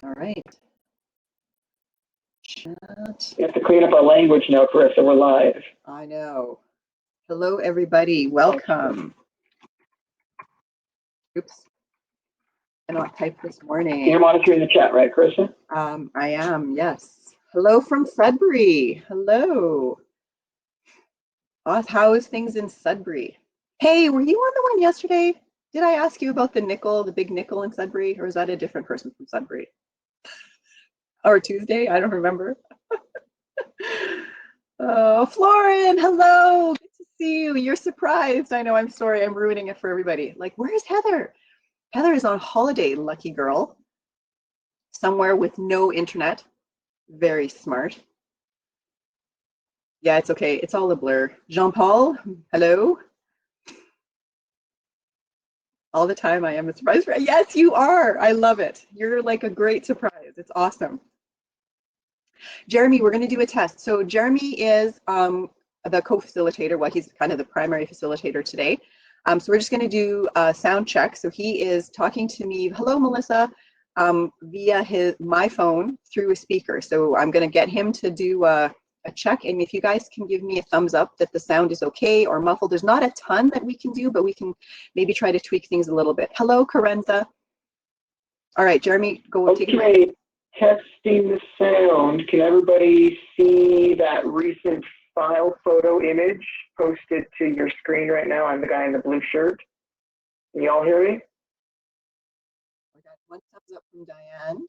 All right. Chat. We have to clean up our language now, Carissa. We're live. I know. Hello, everybody. Welcome. Oops. I cannot type this morning. You're monitoring the chat, right, Carissa? I am, yes. Hello from Sudbury. Hello. How is things in Sudbury? Hey, were you on the one yesterday? Did I ask you about the nickel, the big nickel in Sudbury, or is that a different person from Sudbury? Or Tuesday? I don't remember. Oh, Florin, hello. Good to see you. You're surprised. I know, I'm sorry. I'm ruining it for everybody. Like, where's Heather? Heather is on holiday, lucky girl. Somewhere with no internet. Very smart. Yeah, it's okay. It's all a blur. Jean-Paul, hello. All the time I am a surprise. Yes, you are. I love it. You're like a great surprise. It's awesome. Jeremy, we're going to do a test. So Jeremy is the co-facilitator. Well, he's kind of the primary facilitator today. So we're just going to do a sound check. So he is talking to me. Hello, Melissa, via my phone through a speaker. So I'm going to get him to do a check. And if you guys can give me a thumbs up that the sound is okay or muffled, there's not a ton that we can do, but we can maybe try to tweak things a little bit. Hello, Karenza. All right, Jeremy, go take it away. Testing the sound. Can everybody see that recent file photo image posted to your screen right now? I'm the guy in the blue shirt. Can you all hear me? I got one thumbs up from Diane.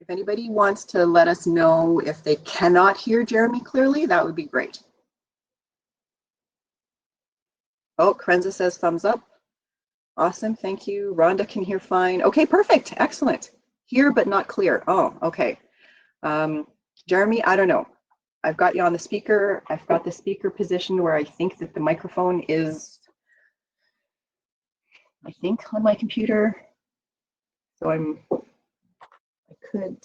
If anybody wants to let us know if they cannot hear Jeremy clearly, that would be great. Oh, Karenza says thumbs up. Awesome, thank you. Rhonda can hear fine. Okay, perfect, excellent. Hear but not clear. Oh, okay. Jeremy, I don't know. I've got you on the speaker. I've got the speaker positioned where I think that the microphone is, I think, on my computer. So I could.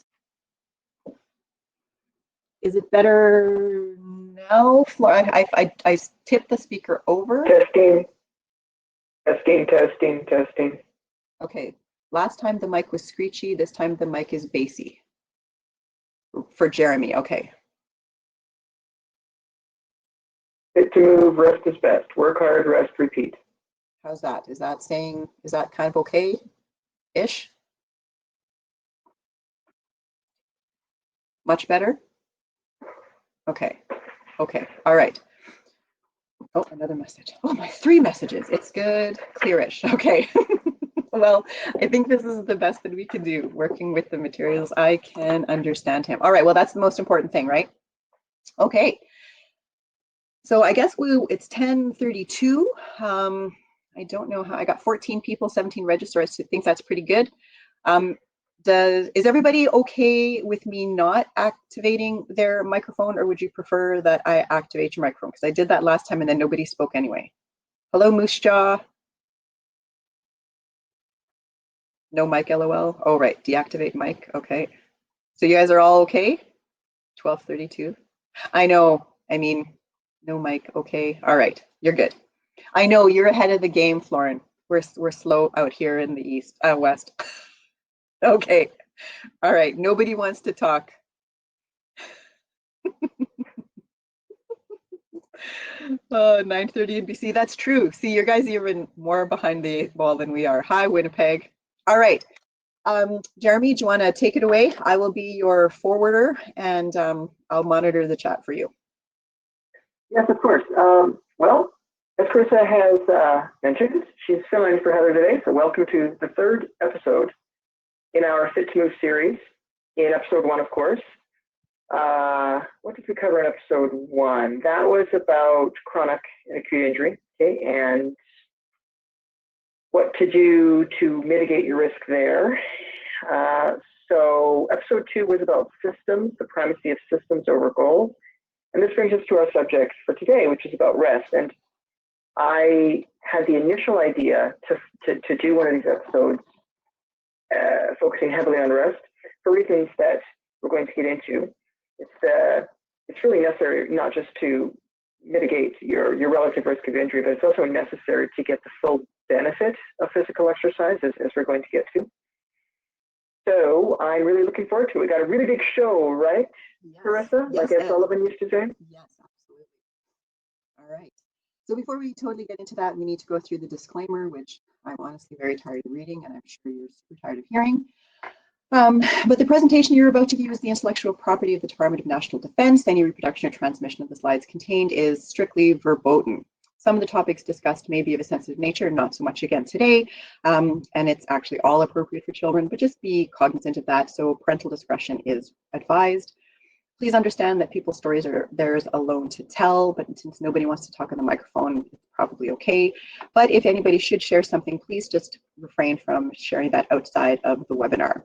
Is it better now? I tipped the speaker over. Testing. Testing, testing, testing. Okay, last time the mic was screechy, this time the mic is bassy. For Jeremy, okay. Fit to move, rest is best. Work hard, rest, repeat. How's that? Is that kind of okay-ish? Much better? Okay, okay, all right. Oh, another message. Oh, my 3 messages. It's good, clearish, okay. Well, I think this is the best that we can do, working with the materials. I can understand him. All right, well, that's the most important thing, right? Okay. So I guess it's 10:32. I don't know how, I got 14 people, 17 registered. I think that's pretty good. Is everybody okay with me not activating their microphone, or would you prefer that I activate your microphone? Because I did that last time and then nobody spoke anyway. Hello, Moose Jaw. No mic, LOL. Oh, right, deactivate mic, okay. So you guys are all okay? 12:32. I know, I mean, no mic, okay. All right, you're good. I know you're ahead of the game, Florin. We're slow out here in the west. Okay, all right, nobody wants to talk. 9:30 in BC, that's true. See, you guys are even more behind the ball than we are. Hi, Winnipeg. All right, Jeremy, do you want to take it away? I will be your forwarder, and I'll monitor the chat for you. Yes, of course. Well, as Carissa has mentioned, she's filling in for Heather today, so welcome to the 3rd episode in our Fit to Move series. In episode 1, of course. What did we cover in episode 1? That was about chronic and acute injury, okay, and what to do to mitigate your risk there. So episode 2 was about systems, the primacy of systems over goals. And this brings us to our subject for today, which is about rest. And I had the initial idea to do one of these episodes focusing heavily on rest for reasons that we're going to get into. It's really necessary not just to mitigate your relative risk of injury, but it's also necessary to get the full benefit of physical exercise, as we're going to get to. So I'm really looking forward to it. We got a really big show, right, Yes. Carissa? Yes, Like Ed Ed. Sullivan used to say? Yes, absolutely. All right. So before we totally get into that, we need to go through the disclaimer, which I'm honestly very tired of reading, and I'm sure you're super tired of hearing. But the presentation you're about to view is the intellectual property of the Department of National Defense. Any reproduction or transmission of the slides contained is strictly verboten. Some of the topics discussed may be of a sensitive nature, not so much again today, and it's actually all appropriate for children, but just be cognizant of that. So parental discretion is advised. Please understand that people's stories are theirs alone to tell, but since nobody wants to talk on the microphone, it's probably okay. But if anybody should share something, please just refrain from sharing that outside of the webinar.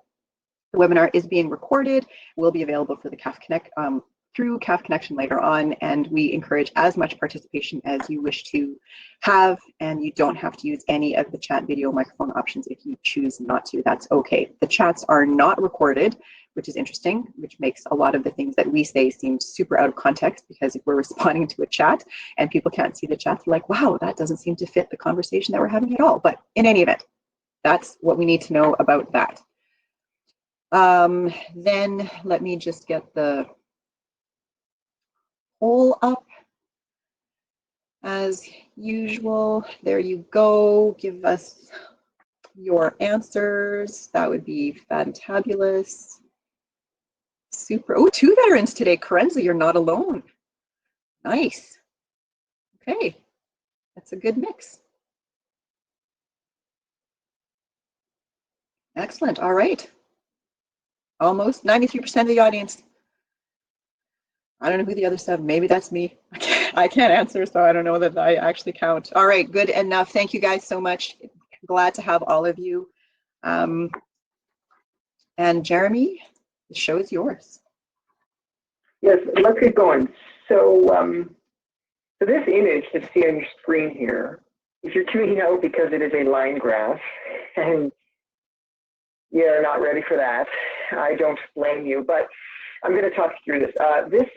The webinar is being recorded, will be available for the CAF Connect through CAF Connection later on, and we encourage as much participation as you wish to have, and you don't have to use any of the chat video microphone options if you choose not to. That's okay. The chats are not recorded, which is interesting, which makes a lot of the things that we say seem super out of context, because if we're responding to a chat and people can't see the chat, they're like, wow, that doesn't seem to fit the conversation that we're having at all. But in any event, that's what we need to know about that. Then let me just get the poll up as usual. There you go. Give us your answers. That would be fantabulous. Super. Oh, 2 veterans today. Karenza, you're not alone. Nice. Okay. That's a good mix. Excellent. All right. Almost 93% of the audience. I don't know who the other 7, maybe that's me. I can't answer, so I don't know that I actually count. All right, good enough. Thank you guys so much. Glad to have all of you. And Jeremy, the show is yours. Yes, let's get going. So, so this image that you see on your screen here, if you're tuning out because it is a line graph and you're not ready for that, I don't blame you, but I'm going to talk you through this. This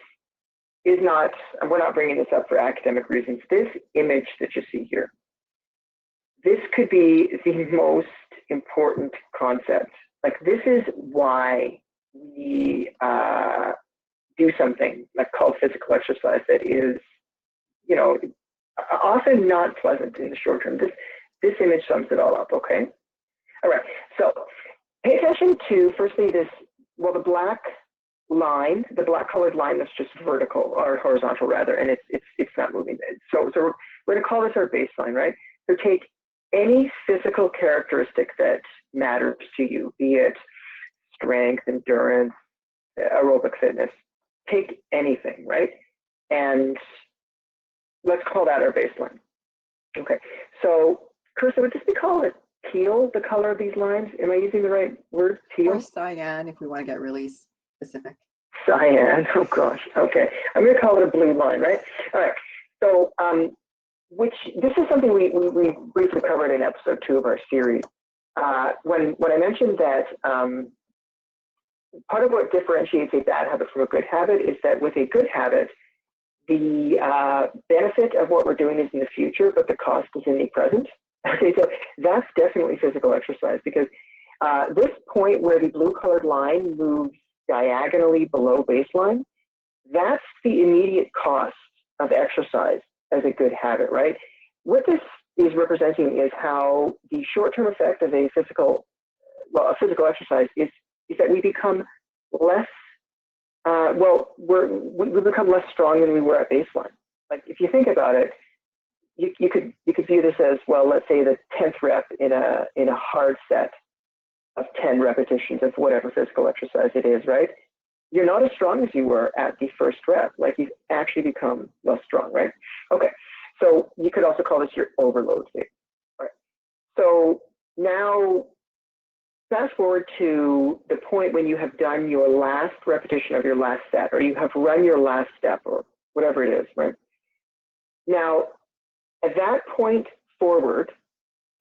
is not, we're not bringing this up for academic reasons. This image that you see here, this could be the most important concept. Like, this is why we do something like called physical exercise that is, you know, often not pleasant in the short term. This image sums it all up, okay? All right, so pay attention to, firstly, this, well, the black line, the black colored line that's just vertical, or horizontal rather, and it's not moving. So we're going to call this our baseline, right? So take any physical characteristic that matters to you, be it strength, endurance, aerobic fitness, take anything, right? And let's call that our baseline. Okay, so Carissa, would this be called a teal, the color of these lines? Am I using the right word, teal? Or cyan, if we want to get really specific. Cyan, oh gosh, okay. I'm going to call it a blue line, right? All right, so this is something we briefly covered in episode 2 of our series. When I mentioned that part of what differentiates a bad habit from a good habit is that with a good habit, the benefit of what we're doing is in the future, but the cost is in the present. Okay, so that's definitely physical exercise, because this point where the blue colored line moves diagonally below baseline, that's the immediate cost of exercise as a good habit, right? What this is representing is how the short-term effect of a physical exercise is that we become less, we become less strong than we were at baseline. Like, if you think about it, you could view this as, well, let's say the 10th rep in a hard set of 10 repetitions of whatever physical exercise it is, right? You're not as strong as you were at the first rep. Like, you've actually become less strong, right? Okay, so you could also call this your overload phase. All right. So now, fast forward to the point when you have done your last repetition of your last set, or you have run your last step, or whatever it is, right? Now, at that point forward,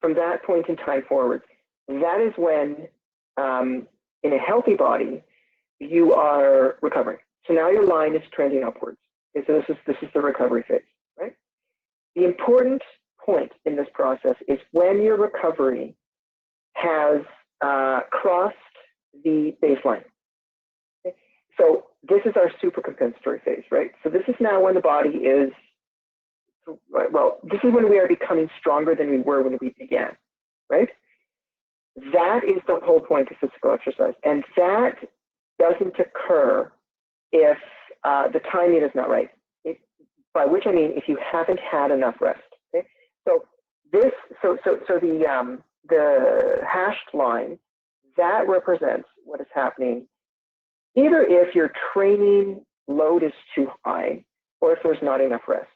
from that point in time forward, that is when, in a healthy body, you are recovering. So now your line is trending upwards. Okay, so this is the recovery phase, right? The important point in this process is when your recovery has crossed the baseline. Okay? So this is our supercompensatory phase, right? So this is now when the body is, well, this is when we are becoming stronger than we were when we began, right? That is the whole point of physical exercise. And that doesn't occur if the timing is not right. By which I mean if you haven't had enough rest. Okay? So this, so the hashed line, that represents what is happening either if your training load is too high or if there's not enough rest.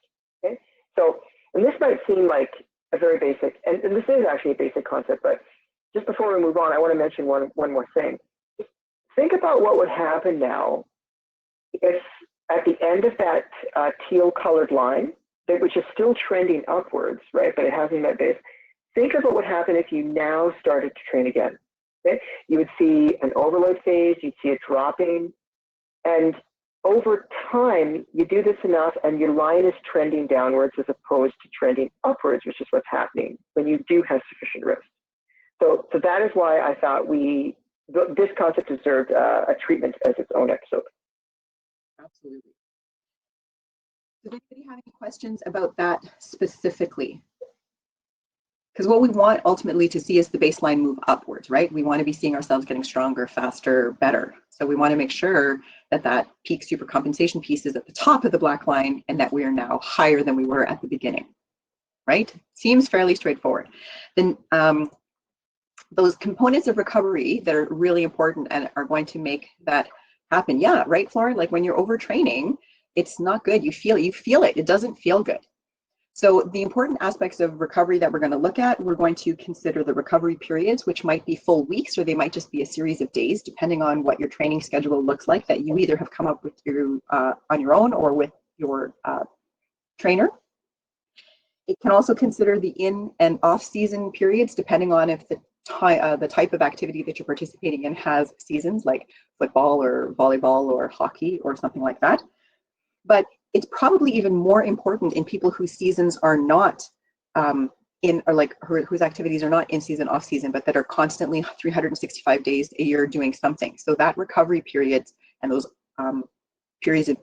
Okay? So, and this might seem like a very basic, and this is actually a basic concept, but just before we move on, I want to mention one more thing. Think about what would happen now if at the end of that teal colored line, which is still trending upwards, right, but it hasn't met base, think of what would happen if you now started to train again. Okay? You would see an overload phase, you'd see it dropping, and over time, you do this enough and your line is trending downwards as opposed to trending upwards, which is what's happening when you do have sufficient rest. So that is why I thought this concept deserved a treatment as its own episode. Absolutely. Did anybody have any questions about that specifically? Because what we want ultimately to see is the baseline move upwards, right? We want to be seeing ourselves getting stronger, faster, better. So we want to make sure that that peak supercompensation piece is at the top of the black line and that we are now higher than we were at the beginning, right? Seems fairly straightforward. Then those components of recovery that are really important and are going to make that happen. Yeah, right, Flora? Like when you're overtraining, it's not good. You feel it. It doesn't feel good. So the important aspects of recovery that we're going to look at, we're going to consider the recovery periods, which might be full weeks or they might just be a series of days, depending on what your training schedule looks like, that you either have come up with on your own or with your trainer. It can also consider the in and off season periods, depending on if the type of activity that you're participating in has seasons, like football or volleyball or hockey or something like that. But it's probably even more important in people whose seasons are not whose activities are not in season, off season, but that are constantly 365 days a year doing something. So that recovery periods and those periods of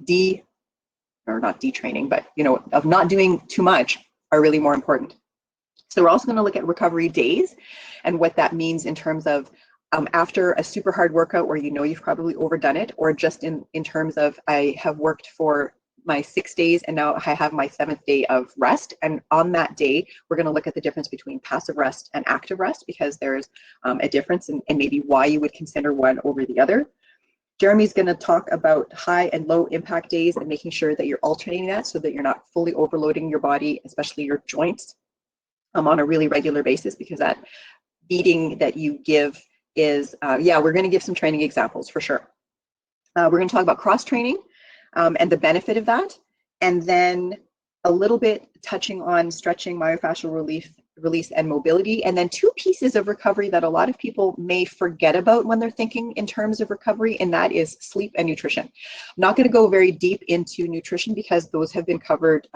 not detraining, but of not doing too much are really more important. So we're also going to look at recovery days and what that means in terms of after a super hard workout where you've probably overdone it, or just in terms of I have worked for my 6 days and now I have my 7th day of rest. And on that day, we're going to look at the difference between passive rest and active rest, because there's a difference and maybe why you would consider one over the other. Jeremy's going to talk about high and low impact days and making sure that you're alternating that so that you're not fully overloading your body, especially your joints, on a really regular basis, because that beating that you give is, we're going to give some training examples for sure. We're going to talk about cross training and the benefit of that, and then a little bit touching on stretching, myofascial release and mobility, and then 2 pieces of recovery that a lot of people may forget about when they're thinking in terms of recovery, and that is sleep and nutrition. I'm not going to go very deep into nutrition because those have been covered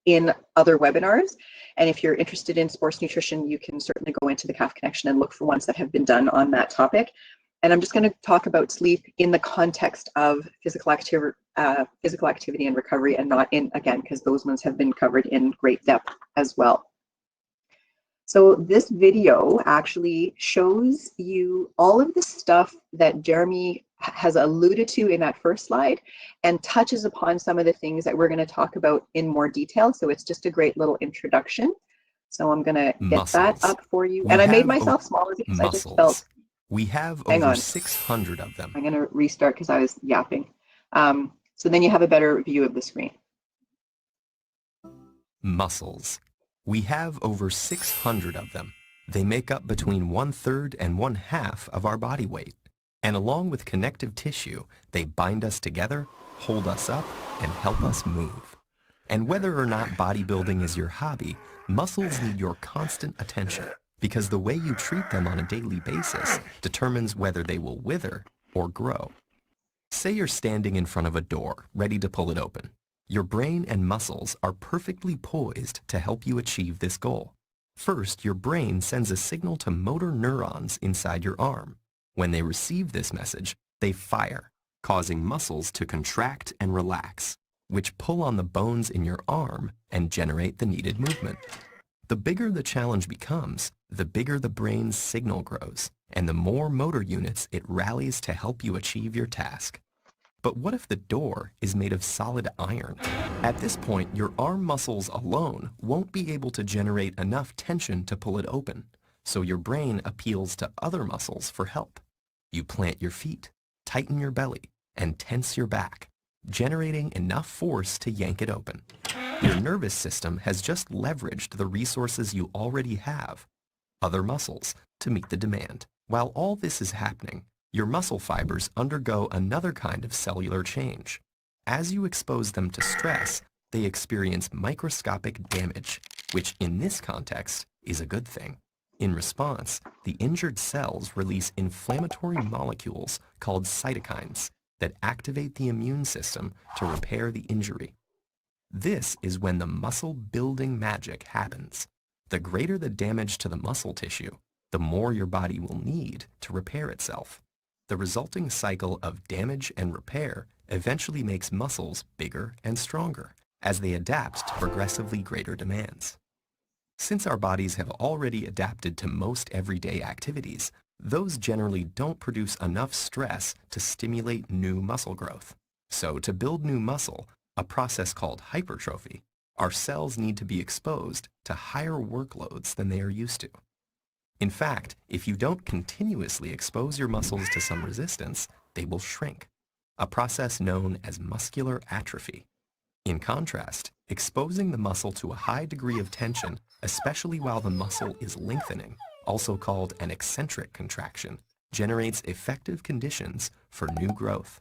in other webinars. And if you're interested in sports nutrition, you can certainly go into the CAF Connection and look for ones that have been done on that topic. And I'm just going to talk about sleep in the context of physical activity and recovery, and not in, again, because those ones have been covered in great depth as well. So this video actually shows you all of the stuff that Jeremy has alluded to in that first slide and touches upon some of the things that we're going to talk about in more detail. So it's just a great little introduction. So I'm going to get that up for you. And I made myself smaller because I just felt... We have over 600 of them. I'm going to restart because I was yapping. So then you have a better view of the screen. Muscles. We have over 600 of them. They make up between 1/3 and 1/2 of our body weight. And along with connective tissue, they bind us together, hold us up, and help us move. And whether or not bodybuilding is your hobby, muscles need your constant attention, because the way you treat them on a daily basis determines whether they will wither or grow. Say you're standing in front of a door, ready to pull it open. Your brain and muscles are perfectly poised to help you achieve this goal. First, your brain sends a signal to motor neurons inside your arm. When they receive this message, they fire, causing muscles to contract and relax, which pull on the bones in your arm and generate the needed movement. The bigger the challenge becomes, the bigger the brain's signal grows, and the more motor units it rallies to help you achieve your task. But what if the door is made of solid iron? At this point, your arm muscles alone won't be able to generate enough tension to pull it open, so your brain appeals to other muscles for help. You plant your feet, tighten your belly, and tense your back, generating enough force to yank it open. Your nervous system has just leveraged the resources you already have, other muscles, to meet the demand. While all this is happening, your muscle fibers undergo another kind of cellular change. As you expose them to stress, they experience microscopic damage, which in this context is a good thing. In response, the injured cells release inflammatory molecules called cytokines that activate the immune system to repair the injury. This is when the muscle-building magic happens. The greater the damage to the muscle tissue, the more your body will need to repair itself. The resulting cycle of damage and repair eventually makes muscles bigger and stronger as they adapt to progressively greater demands. Since our bodies have already adapted to most everyday activities, those generally don't produce enough stress to stimulate new muscle growth. So to build new muscle, a process called hypertrophy, our cells need to be exposed to higher workloads than they are used to. In fact, if you don't continuously expose your muscles to some resistance, they will shrink, a process known as muscular atrophy. In contrast, exposing the muscle to a high degree of tension, especially while the muscle is lengthening, also called an eccentric contraction, generates effective conditions for new growth.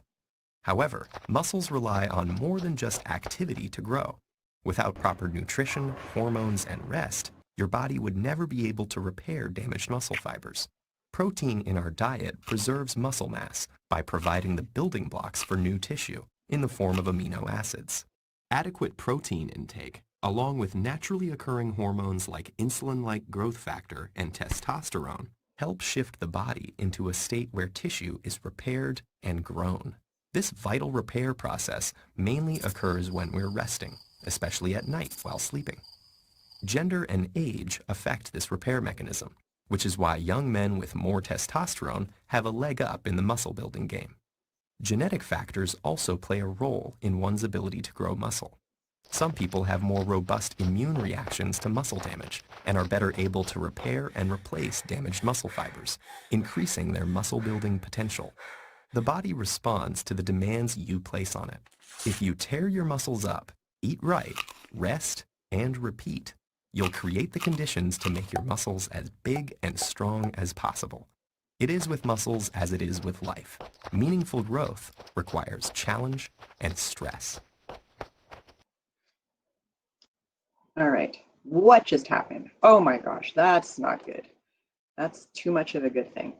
However, muscles rely on more than just activity to grow. Without proper nutrition, hormones, and rest, your body would never be able to repair damaged muscle fibers. Protein in our diet preserves muscle mass by providing the building blocks for new tissue in the form of amino acids. Adequate protein intake, along with naturally occurring hormones like insulin-like growth factor and testosterone, help shift the body into a state where tissue is repaired and grown. This vital repair process mainly occurs when we're resting, especially at night while sleeping. Gender and age affect this repair mechanism, which is why young men with more testosterone have a leg up in the muscle building game. Genetic factors also play a role in one's ability to grow muscle. Some people have more robust immune reactions to muscle damage and are better able to repair and replace damaged muscle fibers, increasing their muscle building potential. The body responds to the demands you place on it. If you tear your muscles up, eat right, rest, and repeat, you'll create the conditions to make your muscles as big and strong as possible. It is with muscles as it is with life. Meaningful growth requires challenge and stress. All right. What just happened? Oh my gosh, that's not good. That's too much of a good thing.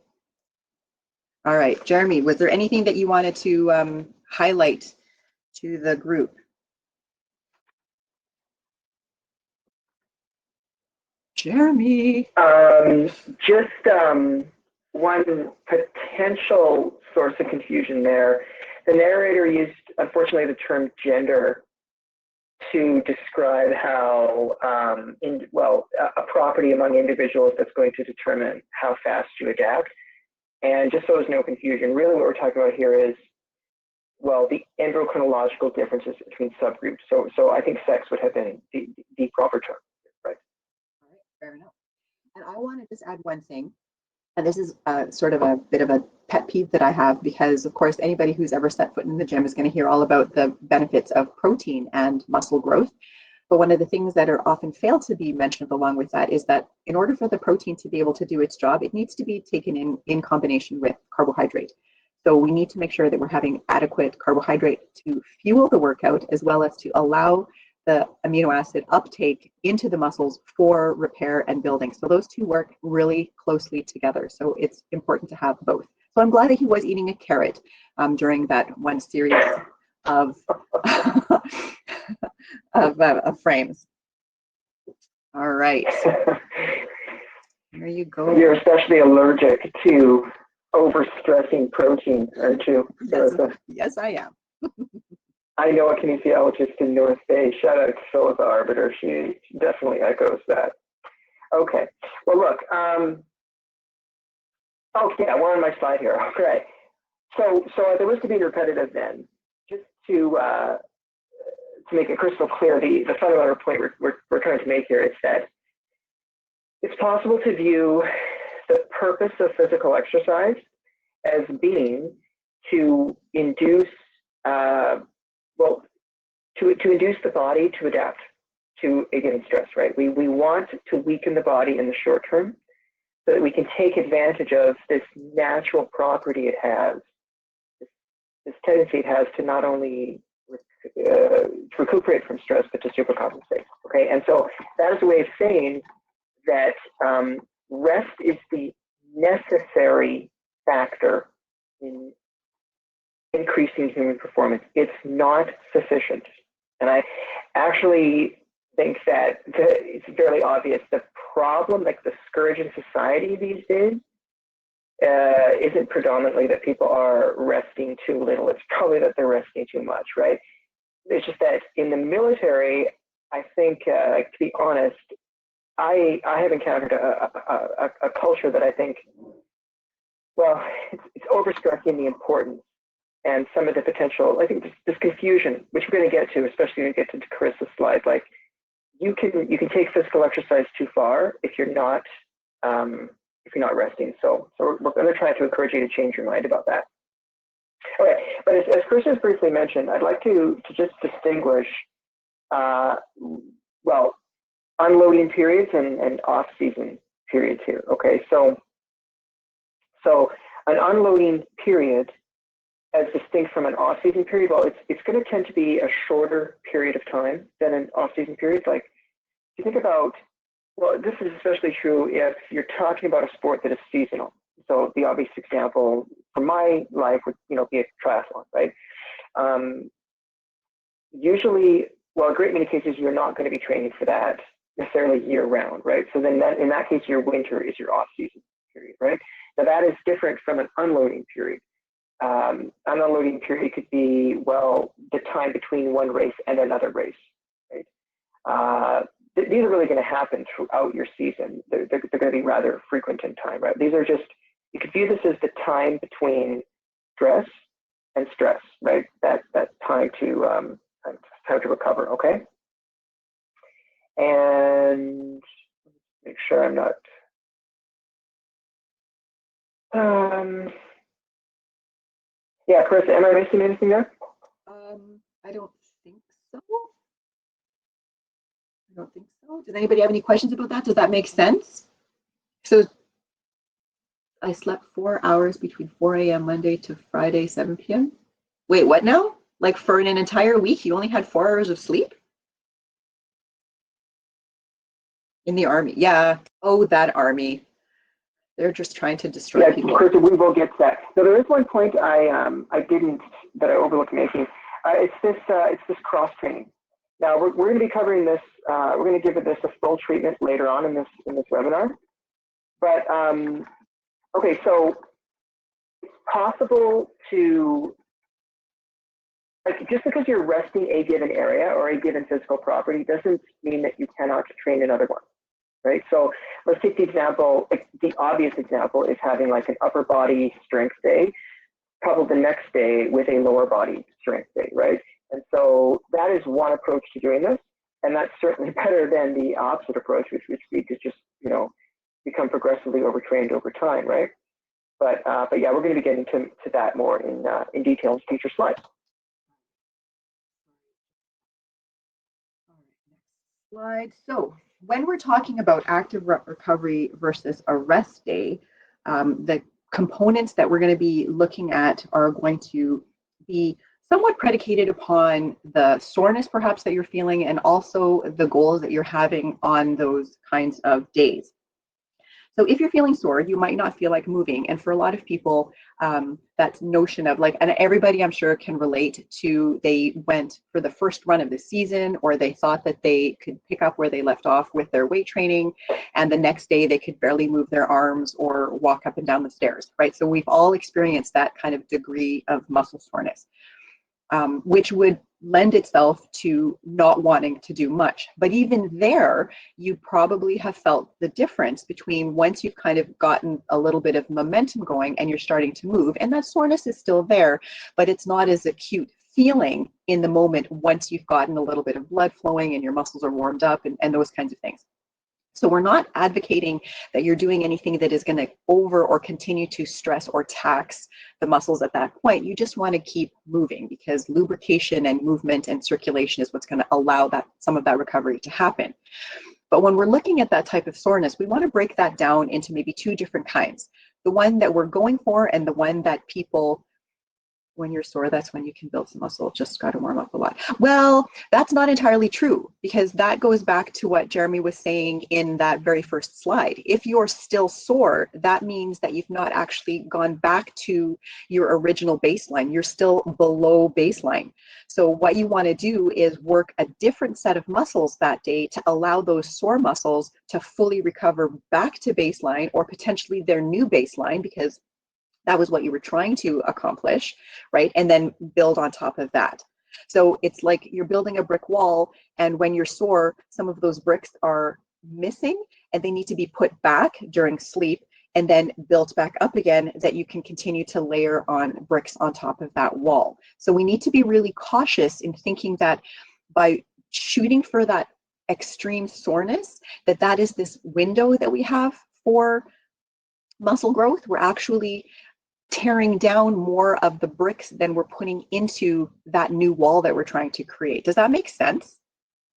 All right, Jeremy, was there anything that you wanted to highlight to the group? Jeremy. Just one potential source of confusion there. The narrator used, unfortunately, the term gender to describe how, a property among individuals that's going to determine how fast you adapt. And just so there's no confusion, really what we're talking about here is, well, the endocrinological differences between subgroups. So I think sex would have been the proper term, right? All right, fair enough. And I want to just add one thing. And this is sort of a bit of a pet peeve that I have, because of course, anybody who's ever set foot in the gym is going to hear all about the benefits of protein and muscle growth. But one of the things that are often failed to be mentioned along with that is that in order for the protein to be able to do its job, it needs to be taken in combination with carbohydrate. So we need to make sure that we're having adequate carbohydrate to fuel the workout, as well as to allow the amino acid uptake into the muscles for repair and building. So those two work really closely together. So it's important to have both. So I'm glad that he was eating a carrot during that one series of of frames. All right. Here you go. You're especially allergic to overstressing protein, aren't you, Yes, Carissa? yes, I am. I know a kinesiologist in North Bay. Shout out to Philippa Arbiter. She definitely echoes that. Okay. Well, look. Oh, yeah, we're on my slide here. Okay. So at the risk of being repetitive, then, just to make it crystal clear, the fundamental point we're trying to make here is that it's possible to view the purpose of physical exercise as being to induce, to induce the body to adapt to a given stress, right? We want to weaken the body in the short term so that we can take advantage of this natural property it has, this tendency it has to not only to recuperate from stress, but to supercompensate, okay? And so that is a way of saying that rest is the necessary factor in increasing human performance. It's not sufficient. And I actually think that it's fairly obvious. The problem, like the scourge in society these days, isn't predominantly that people are resting too little. It's probably that they're resting too much, right? It's just that in the military, I think, to be honest, I have encountered a culture that I think, well, it's overstressing the importance and some of the potential, I think this confusion, which we're going to get to, especially when we get to Carissa's slide, like you can take physical exercise too far if you're not resting. So we're going to try to encourage you to change your mind about that. Okay, but as Carissa briefly mentioned, I'd like to just distinguish, well, unloading periods and off-season periods here. Okay, so an unloading period, as distinct from an off-season period, well, it's going to tend to be a shorter period of time than an off-season period. Like, if you think about, well, this is especially true if you're talking about a sport that is seasonal. So the obvious example from my life would, be a triathlon, right? Usually, well, a great many cases, you're not going to be training for that necessarily year-round, right? So then in that case, your winter is your off-season period, right? Now that is different from an unloading period. An unloading period could be, well, the time between one race and another race, right? These are really going to happen throughout your season. They're going to be rather frequent in time, right? These are just, you could view this as the time between stress and stress, right? That time to recover, okay? And make sure I'm not, yeah, Chris, am I missing anything there? I don't think so. I don't think so. Does anybody have any questions about that? Does that make sense? So I slept 4 hours between 4 a.m. Monday to Friday, 7 p.m. Wait, what now? Like for an entire week, you only had 4 hours of sleep? In the army, yeah. Oh, that army. They're just trying to destroy people. Chris, we will get to that. Now, there is one point I didn't, that I overlooked making. It's this cross training. Now we're going to be covering this. We're going to give this a full treatment later on in this webinar. But okay, so it's possible to, like, just because you're resting a given area or a given physical property doesn't mean that you cannot train another one, right? So let's take the example, like the obvious example is having like an upper body strength day, coupled the next day with a lower body strength day, right? And so that is one approach to doing this, and that's certainly better than the opposite approach, which we could just, become progressively overtrained over time, right? But yeah, we're going to be getting to that more in detail in future slides. All right, next slide. So when we're talking about active recovery versus a rest day, the components that we're going to be looking at are going to be somewhat predicated upon the soreness perhaps that you're feeling and also the goals that you're having on those kinds of days. So if you're feeling sore, you might not feel like moving. And for a lot of people, that notion of like, and everybody I'm sure can relate to, they went for the first run of the season, or they thought that they could pick up where they left off with their weight training. And the next day they could barely move their arms or walk up and down the stairs, right? So we've all experienced that kind of degree of muscle soreness, which would lend itself to not wanting to do much. But even there, you probably have felt the difference between once you've kind of gotten a little bit of momentum going and you're starting to move, and that soreness is still there, but it's not as acute feeling in the moment once you've gotten a little bit of blood flowing and your muscles are warmed up and those kinds of things. So we're not advocating that you're doing anything that is going to over or continue to stress or tax the muscles at that point. You just want to keep moving, because lubrication and movement and circulation is what's going to allow that some of that recovery to happen. But when we're looking at that type of soreness, we want to break that down into maybe two different kinds. The one that we're going for and the one that people, when you're sore, that's when you can build some muscle. Just got to warm up a lot. Well, that's not entirely true, because that goes back to what Jeremy was saying in that very first slide. If you're still sore, that means that you've not actually gone back to your original baseline. You're still below baseline. So what you want to do is work a different set of muscles that day to allow those sore muscles to fully recover back to baseline, or potentially their new baseline, because that was what you were trying to accomplish, right? And then build on top of that. So it's like you're building a brick wall, and when you're sore, some of those bricks are missing and they need to be put back during sleep and then built back up again, that you can continue to layer on bricks on top of that wall. So we need to be really cautious in thinking that by shooting for that extreme soreness, that is this window that we have for muscle growth. We're actually tearing down more of the bricks than we're putting into that new wall that we're trying to create. Does that make sense?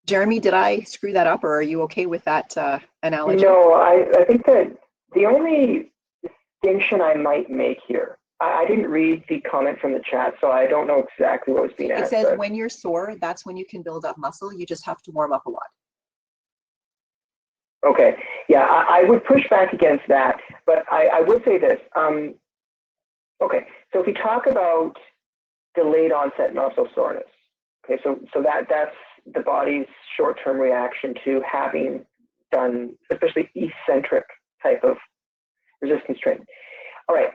Jeremy, did I screw that up, or are you okay with that analogy? No, I think that the only distinction I might make here, I didn't read the comment from the chat, so I don't know exactly what was being asked. It says when you're sore, that's when you can build up muscle. You just have to warm up a lot. Okay, yeah, I would push back against that, but I would say this. Okay, so if we talk about delayed onset muscle soreness, okay, so that's the body's short-term reaction to having done especially eccentric type of resistance training. All right,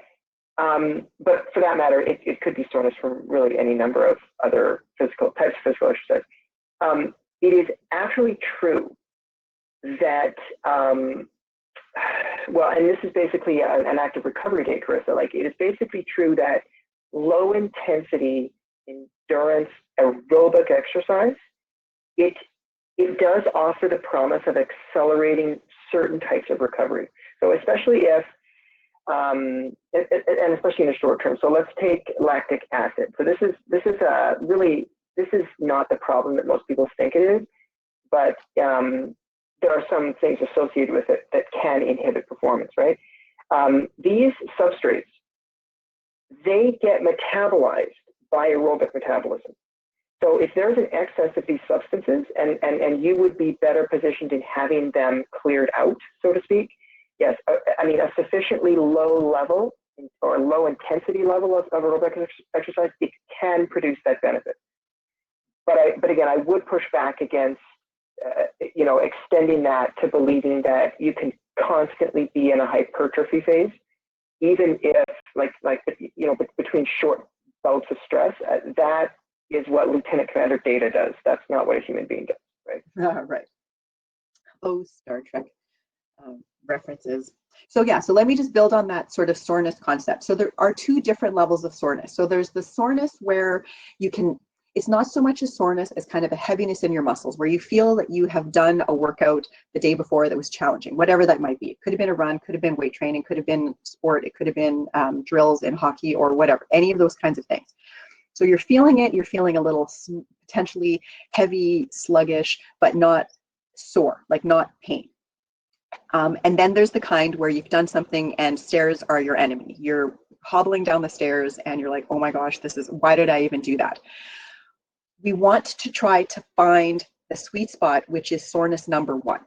but for that matter, it could be soreness from really any number of other types of physical exercise. It is actually true that well, and this is basically an active recovery day, Carissa. Like, it is basically true that low intensity endurance aerobic exercise, it does offer the promise of accelerating certain types of recovery. So especially if, and especially in the short term. So let's take lactic acid. So this is not the problem that most people think it is, but there are some things associated with it that can inhibit performance, right? These substrates, they get metabolized by aerobic metabolism. So if there's an excess of these substances, and you would be better positioned in having them cleared out, so to speak, yes, I mean, a sufficiently low level or low intensity level of aerobic exercise, it can produce that benefit. But again, I would push back against extending that to believing that you can constantly be in a hypertrophy phase, even if between short bouts of stress. That is what Lieutenant Commander Data does. That's not what a human being does, right? Right. Oh, Star Trek references. So yeah, so let me just build on that sort of soreness concept. So there are two different levels of soreness. So there's the soreness where you can, it's not so much a soreness as kind of a heaviness in your muscles, where you feel that you have done a workout the day before that was challenging, whatever that might be. It could have been a run, could have been weight training, could have been sport, it could have been drills in hockey or whatever, any of those kinds of things. So you're feeling it, you're feeling a little potentially heavy, sluggish, but not sore, like not pain. And then there's the kind where you've done something and stairs are your enemy. You're hobbling down the stairs and you're like, oh my gosh, why did I even do that? We want to try to find the sweet spot, which is soreness number one.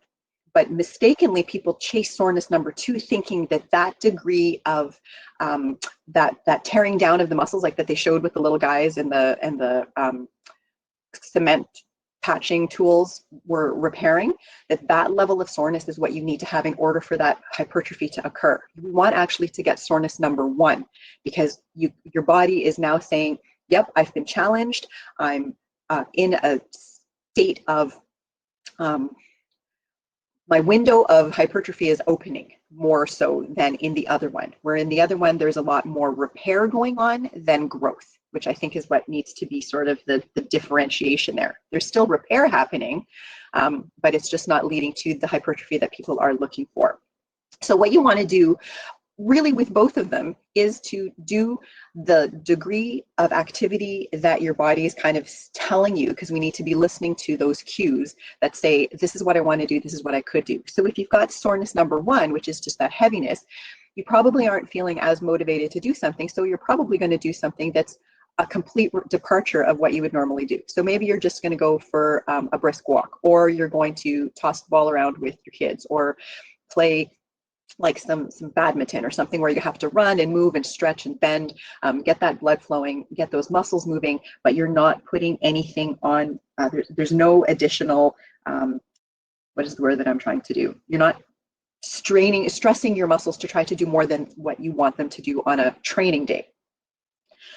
but mistakenly people chase soreness number 2, thinking that that degree of that tearing down of the muscles, like that they showed with the little guys and the cement patching tools were repairing, that level of soreness is what you need to have in order for that hypertrophy to occur. You want actually to get soreness number 1, because your body is now saying, yep, I've been challenged. I'm in a state of my window of hypertrophy is opening more so than in the other one, where in the other one there's a lot more repair going on than growth, which I think is what needs to be sort of the differentiation there. There's still repair happening, but it's just not leading to the hypertrophy that people are looking for. So what you want to do really with both of them is to do the degree of activity that your body is kind of telling you, because we need to be listening to those cues that say, this is what I want to do, this is what I could do. So if you've got soreness number 1, which is just that heaviness, you probably aren't feeling as motivated to do something, so you're probably going to do something that's a complete departure of what you would normally do. So maybe you're just going to go for a brisk walk, or you're going to toss the ball around with your kids, or play like some badminton or something where you have to run and move and stretch and bend, get that blood flowing, get those muscles moving, but you're not putting anything on, there's no additional, what is the word that I'm trying to do? You're not stressing your muscles to try to do more than what you want them to do on a training day.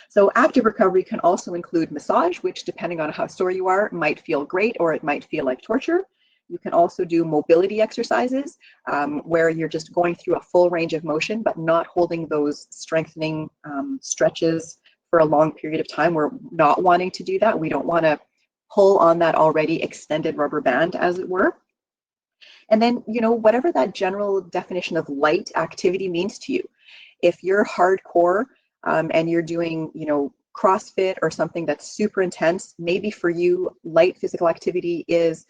So active recovery can also include massage, which depending on how sore you are, might feel great or it might feel like torture. You can also do mobility exercises where you're just going through a full range of motion, but not holding those strengthening stretches for a long period of time. We're not wanting to do that. We don't want to pull on that already extended rubber band, as it were. And then, you know, whatever that general definition of light activity means to you. If you're hardcore and you're doing, you know, CrossFit or something that's super intense, maybe for you, light physical activity is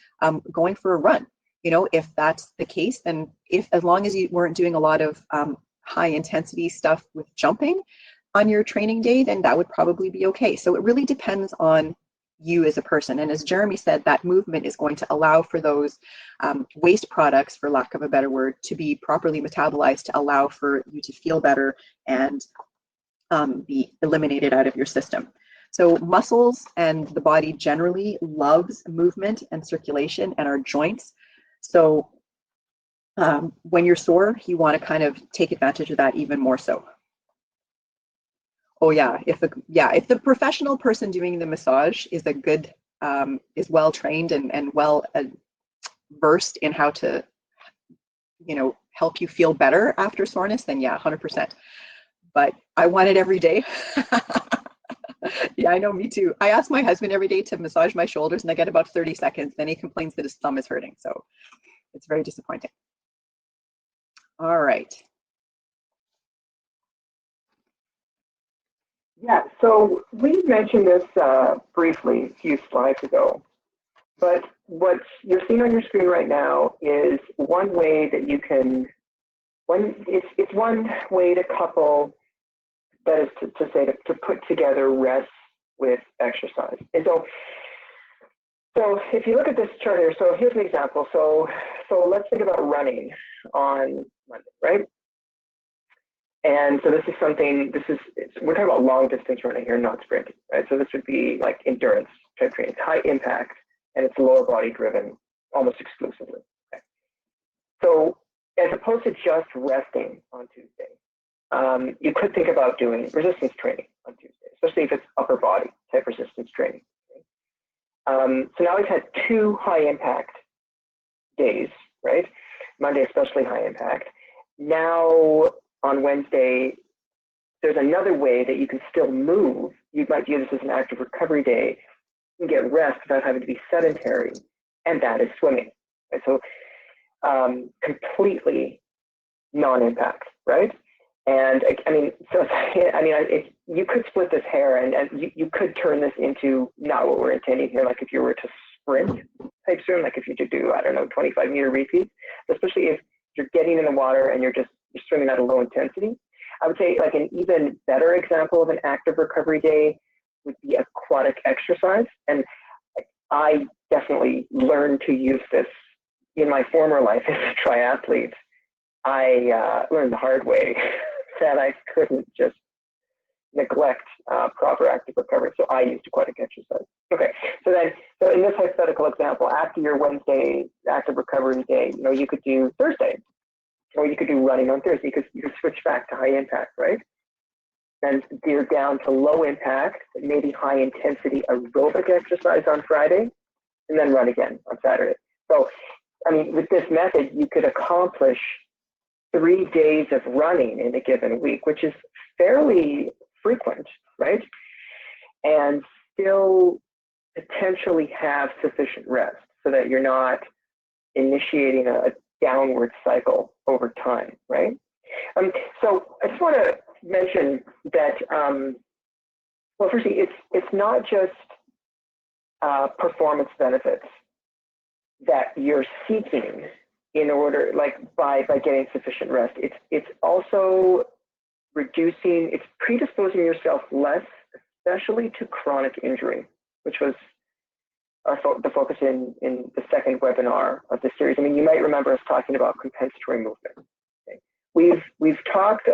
going for a run. You know, if that's the case, then as long as you weren't doing a lot of high intensity stuff with jumping on your training day, then that would probably be okay. So it really depends on you as a person. And as Jeremy said, that movement is going to allow for those waste products, for lack of a better word, to be properly metabolized to allow for you to feel better and be eliminated out of your system. So muscles and the body generally loves movement and circulation, and our joints. So when you're sore, you want to kind of take advantage of that even more so. Oh yeah, if the professional person doing the massage is is well trained and well versed in how to, you know, help you feel better after soreness, then yeah, 100%. But I want it every day. Yeah, I know, me too. I ask my husband every day to massage my shoulders and I get about 30 seconds. Then he complains that his thumb is hurting. So it's very disappointing. All right. Yeah, so we mentioned this briefly a few slides ago, but what you're seeing on your screen right now is one way that you can, it's one way to couple, that is to say, to put together rest with exercise. And so if you look at this chart here, so here's an example. So let's think about running on Monday, right? And so this is something, we're talking about long distance running here, not sprinting, right? So this would be like endurance type training. It's high impact and it's lower body driven almost exclusively. Okay. So as opposed to just resting on Tuesday, you could think about doing resistance training on Tuesday, especially if it's upper body type resistance training. Okay. So now we've had 2 high impact days, right? Monday especially high impact. Now on Wednesday, there's another way that you can still move. You might view this as an active recovery day. You can get rest without having to be sedentary, and that is swimming. Right? So completely non-impact, right? And I mean, you could split this hair and you could turn this into not what we're intending here. Like if you were to sprint type swim, like if you could do, I don't know, 25-meter repeats, especially if you're getting in the water and you're swimming at a low intensity. I would say like an even better example of an active recovery day would be aquatic exercise. And I definitely learned to use this in my former life as a triathlete, I learned the hard way that I couldn't just neglect proper active recovery. So I used aquatic exercise. Okay, so in this hypothetical example, after your Wednesday active recovery day, you could do Thursday, or you could do running on Thursday. You could switch back to high impact, right? And gear down to low impact, maybe high intensity aerobic exercise on Friday, and then run again on Saturday. So, I mean, with this method, you could accomplish 3 days of running in a given week, which is fairly frequent, right? And still potentially have sufficient rest so that you're not initiating a downward cycle over time, right? So I just want to mention that, well, firstly, it's not just performance benefits that you're seeking in order, like by getting sufficient rest. It's also it's predisposing yourself less, especially to chronic injury, which was the focus in the second webinar of this series. I mean, you might remember us talking about compensatory movement. Okay? We've talked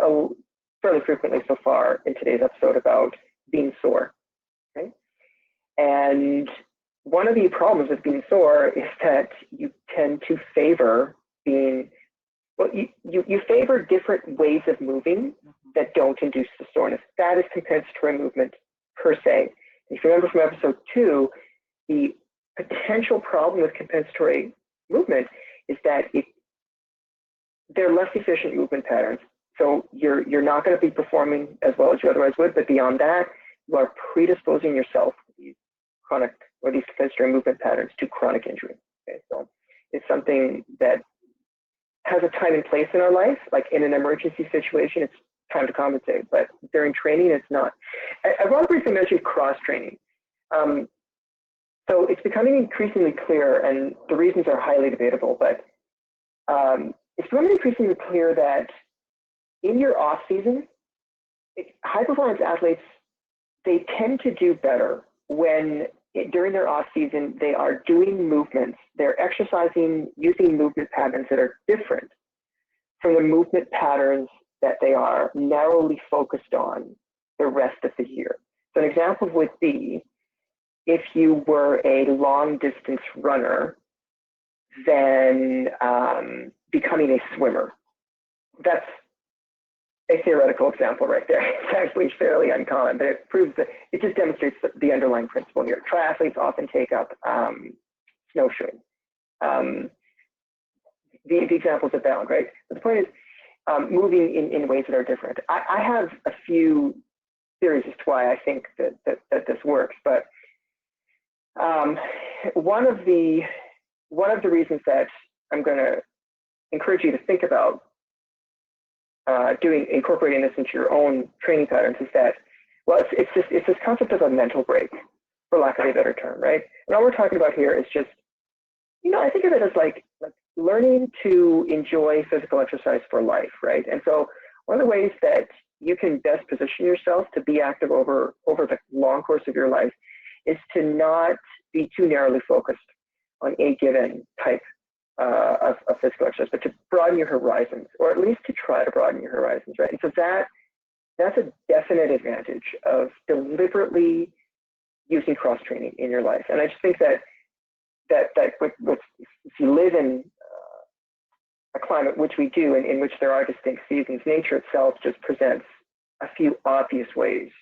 fairly frequently so far in today's episode about being sore. Okay? And one of the problems with being sore is that you tend to favor you favor different ways of moving that don't induce the soreness. That is compensatory movement per se. If you remember from episode 2, the potential problem with compensatory movement is that they're less efficient movement patterns. So you're not going to be performing as well as you otherwise would, but beyond that, you are predisposing yourself to these chronic or these compensatory movement patterns to chronic injury. Okay, so it's something that has a time and place in our life. Like in an emergency situation, it's time to compensate, but during training, it's not. I want to briefly mention cross training. So it's becoming increasingly clear, and the reasons are highly debatable, but it's becoming increasingly clear that in your off season, high performance athletes, they tend to do better when during their off season, they are doing movements, they're exercising using movement patterns that are different from the movement patterns that they are narrowly focused on the rest of the year. So an example would be if you were a long distance runner, then becoming a swimmer. That's a theoretical example right there. It's actually fairly uncommon, but it proves that it just demonstrates the underlying principle here. Triathletes often take up snowshoeing. The examples abound, right? But the point is moving in ways that are different. I have a few theories as to why I think that this works, but one of the reasons that I'm going to encourage you to think about incorporating this into your own training patterns is that, well, it's this concept of a mental break, for lack of a better term, right? And all we're talking about here is just, I think of it as like learning to enjoy physical exercise for life, right? And so one of the ways that you can best position yourself to be active over the long course of your life is to not be too narrowly focused on a given type of physical exercise, but to broaden your horizons, or at least to try to broaden your horizons, right? And so that's a definite advantage of deliberately using cross training in your life. And I just think that if you live in a climate, which we do, in which there are distinct seasons, nature itself just presents a few obvious ways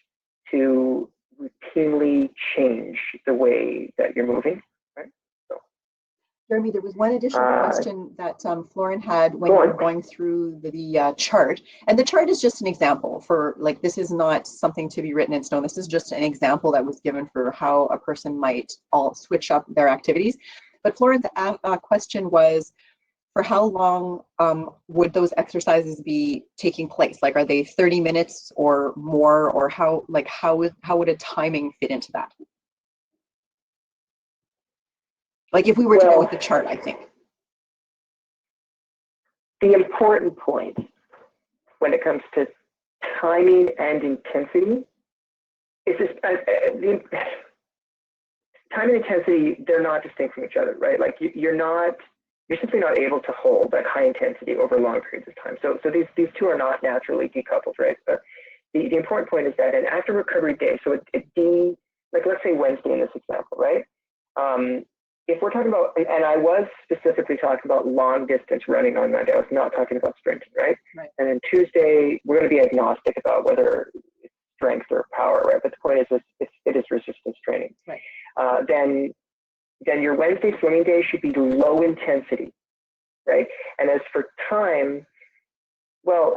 to routinely change the way that you're moving. Jeremy, there was one additional question that Florin had when you were going through the chart. And the chart is just an example for, like, this is not something to be written in stone. This is just an example that was given for how a person might all switch up their activities. But Florin's question was, for how long would those exercises be taking place? Like, are they 30 minutes or more, or how would a timing fit into that? Like if we were to go with the chart, I think. The important point when it comes to timing and intensity is this, time and intensity, they're not distinct from each other, right? Like you're not you're simply not able to hold that high intensity over long periods of time. So these two are not naturally decoupled, right? But the important point is that an active recovery day, so like let's say Wednesday in this example, right? If we're talking about, and I was specifically talking about long distance running on Monday, I was not talking about sprinting, right? And then Tuesday, we're going to be agnostic about whether it's strength or power, right? But the point is, it is resistance training. Right. Then your Wednesday swimming day should be low intensity, right? And as for time, well,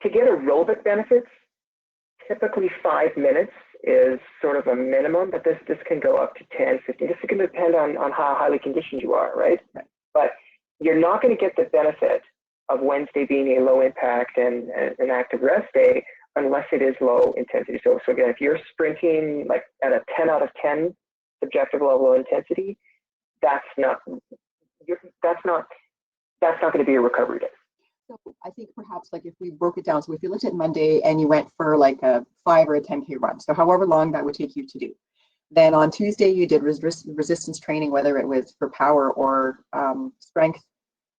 to get aerobic benefits, typically 5 minutes is sort of a minimum, but this can go up to 10, 15. This is going to depend on how highly conditioned you are, right? But you're not going to get the benefit of Wednesday being a low impact and an active rest day unless it is low intensity. So again, if you're sprinting like at a 10 out of 10 subjective level of intensity, that's not going to be a recovery day. So I think perhaps like if we broke it down, so if you looked at Monday and you went for like a 5 or a 10K run, so however long that would take you to do. Then on Tuesday you did resistance training, whether it was for power or strength.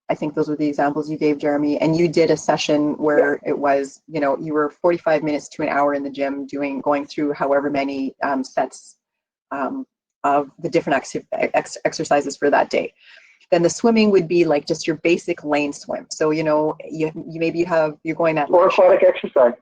I think those were the examples you gave, Jeremy. And you did a session where it was, you know, you were 45 minutes to an hour in the gym going through however many sets of the different exercises for that day. Then the swimming would be like just your basic lane swim. So, you know, you're going at or aquatic exercise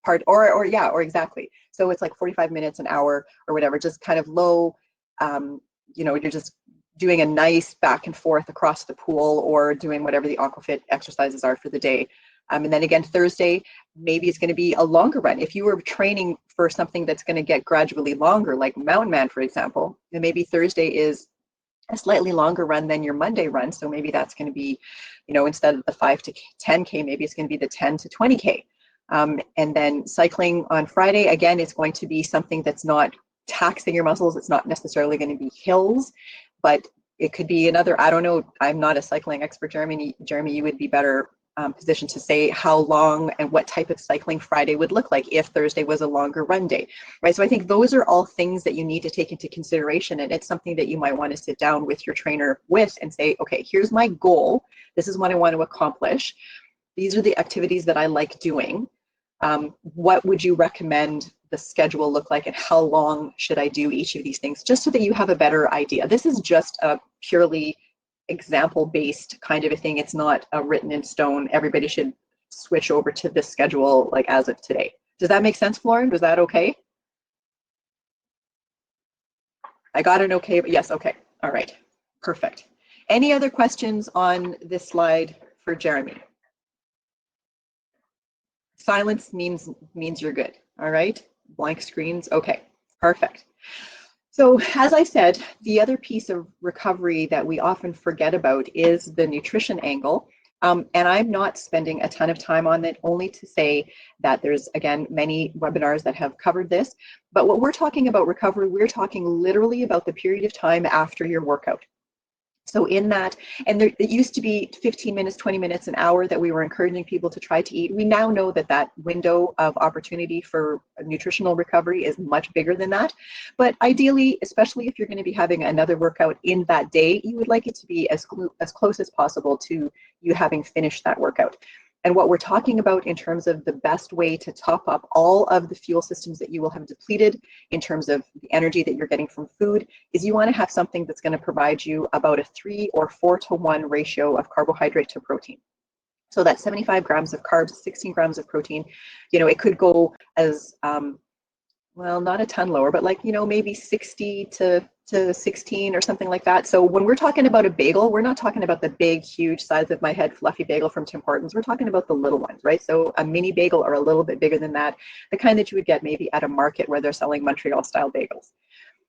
part or exactly. So it's like 45 minutes, an hour or whatever, just kind of low, you know, you're just doing a nice back and forth across the pool or doing whatever the aquafit exercises are for the day. And then again, Thursday, maybe it's going to be a longer run. If you were training for something that's going to get gradually longer, like Mountain Man, for example, then maybe Thursday is a slightly longer run than your Monday run. So maybe that's going to be, you know, instead of the 5 to 10K, maybe it's going to be the 10 to 20K. And then cycling on Friday, again, it's going to be something that's not taxing your muscles. It's not necessarily going to be hills, but it could be another, I don't know, I'm not a cycling expert, Jeremy, you would be better positioned to say how long and what type of cycling Friday would look like if Thursday was a longer run day, right? So I think those are all things that you need to take into consideration, and it's something that you might want to sit down with your trainer with and say, okay, here's my goal. This is what I want to accomplish. These are the activities that I like doing. What would you recommend the schedule look like, and how long should I do each of these things, just so that you have a better idea. This is just a purely example-based kind of a thing. It's not a written in stone, everybody should switch over to this schedule like as of today. Does that make sense, Lauren? Was that okay? I got an okay, but yes, okay. All right, perfect. Any other questions on this slide for Jeremy? Silence means you're good. All right, blank screens. Okay, perfect. So as I said, the other piece of recovery that we often forget about is the nutrition angle. And I'm not spending a ton of time on it, only to say that there's, again, many webinars that have covered this. But what we're talking about recovery, we're talking literally about the period of time after your workout. So in that, and there, it used to be 15 minutes, 20 minutes, an hour that we were encouraging people to try to eat. We now know that that window of opportunity for nutritional recovery is much bigger than that. But ideally, especially if you're going to be having another workout in that day, you would like it to be as close as possible to you having finished that workout. And what we're talking about in terms of the best way to top up all of the fuel systems that you will have depleted in terms of the energy that you're getting from food is you want to have something that's going to provide you about a 3 or 4 to 1 ratio of carbohydrate to protein. So that's 75 grams of carbs, 16 grams of protein. You know, it could go as, well, not a ton lower, but like, you know, maybe 60 to 16 or something like that. So when we're talking about a bagel, we're not talking about the big, huge size of my head fluffy bagel from Tim Hortons. We're talking about the little ones, right? So a mini bagel or a little bit bigger than that, the kind that you would get maybe at a market where they're selling Montreal style bagels.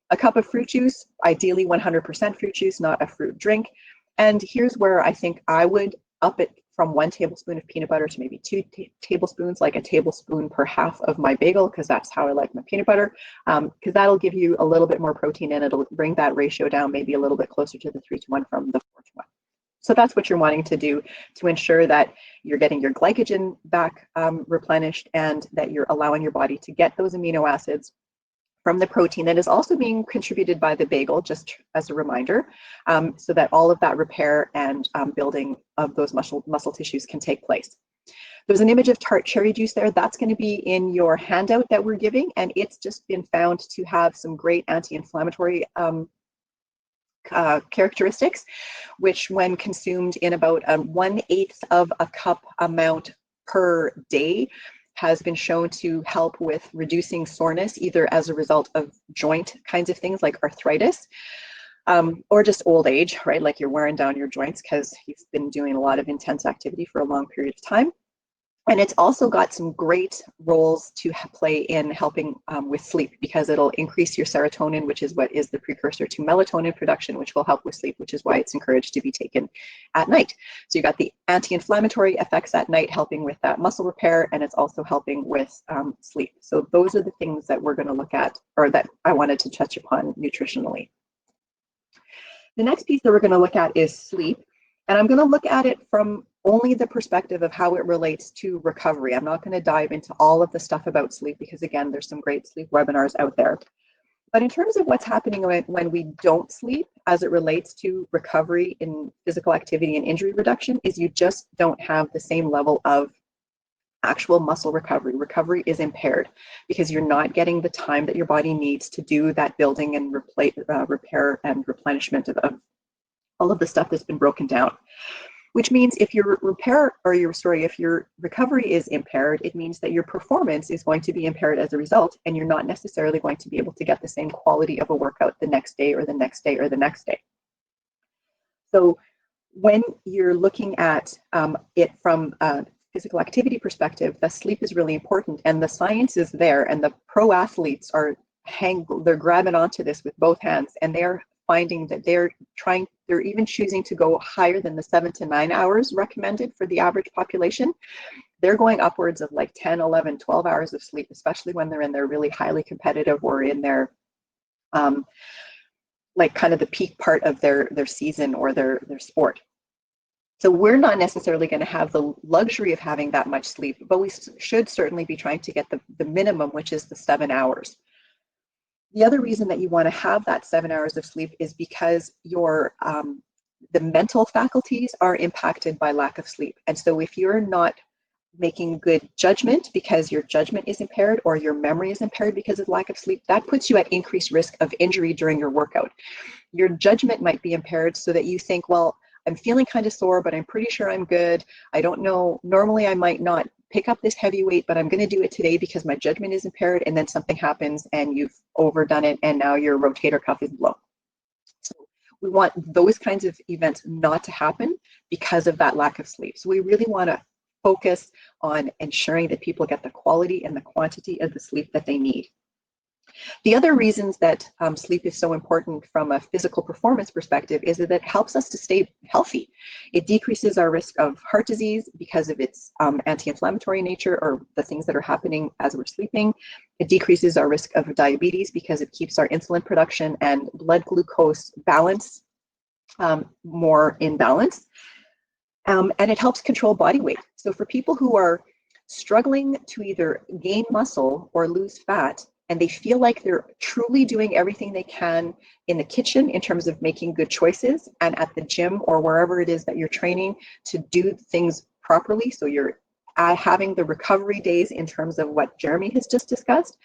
A cup of fruit juice, ideally 100% fruit juice, not a fruit drink. And here's where I think I would up it from 1 tablespoon of peanut butter to maybe 2 tablespoons, like a tablespoon per half of my bagel, because that's how I like my peanut butter, because that'll give you a little bit more protein and it'll bring that ratio down maybe a little bit closer to the 3 to 1 from the 4 to 1. So that's what you're wanting to do to ensure that you're getting your glycogen back replenished and that you're allowing your body to get those amino acids from the protein that is also being contributed by the bagel, just as a reminder, so that all of that repair and building of those muscle tissues can take place. There's an image of tart cherry juice there. That's going to be in your handout that we're giving, and it's just been found to have some great anti-inflammatory characteristics, which when consumed in about 1/8 of a cup amount per day has been shown to help with reducing soreness, either as a result of joint kinds of things like arthritis, or just old age, right? Like you're wearing down your joints because you've been doing a lot of intense activity for a long period of time. And it's also got some great roles to play in helping with sleep, because it'll increase your serotonin, which is what is the precursor to melatonin production, which will help with sleep, which is why it's encouraged to be taken at night. So you got the anti-inflammatory effects at night helping with that muscle repair, and it's also helping with sleep. So those are the things that we're going to look at, or that I wanted to touch upon nutritionally. The next piece that we're going to look at is sleep. And I'm going to look at it from only the perspective of how it relates to recovery. I'm not going to dive into all of the stuff about sleep because, again, there's some great sleep webinars out there. But in terms of what's happening when we don't sleep as it relates to recovery in physical activity and injury reduction, is you just don't have the same level of actual muscle recovery. Recovery is impaired because you're not getting the time that your body needs to do that building and repair and replenishment of all of the stuff that's been broken down. Which means if your if your recovery is impaired, it means that your performance is going to be impaired as a result, and you're not necessarily going to be able to get the same quality of a workout the next day or the next day or the next day. So when you're looking at it from a physical activity perspective, the sleep is really important, and the science is there, and the pro athletes they're grabbing onto this with both hands, and they're finding that they're even choosing to go higher than the 7 to 9 hours recommended for the average population. They're going upwards of like 10, 11, 12 hours of sleep, especially when they're in their really highly competitive or in their like kind of the peak part of their season or their sport. So we're not necessarily going to have the luxury of having that much sleep, but we should certainly be trying to get the minimum, which is the 7 hours. The other reason that you want to have that 7 hours of sleep is because your the mental faculties are impacted by lack of sleep. And so if you're not making good judgment because your judgment is impaired, or your memory is impaired because of lack of sleep, that puts you at increased risk of injury during your workout. Your judgment might be impaired so that you think, well, I'm feeling kind of sore, but I'm pretty sure I'm good. I don't know, normally I might not pick up this heavy weight, but I'm going to do it today because my judgment is impaired, and then something happens and you've overdone it and now your rotator cuff is blown. So we want those kinds of events not to happen because of that lack of sleep. So we really want to focus on ensuring that people get the quality and the quantity of the sleep that they need. The other reasons that sleep is so important from a physical performance perspective is that it helps us to stay healthy. It decreases our risk of heart disease because of its anti-inflammatory nature, or the things that are happening as we're sleeping. It decreases our risk of diabetes because it keeps our insulin production and blood glucose balance more in balance. And it helps control body weight. So for people who are struggling to either gain muscle or lose fat, and they feel like they're truly doing everything they can in the kitchen in terms of making good choices, and at the gym or wherever it is that you're training to do things properly, so you're having the recovery days in terms of what Jeremy has just discussed,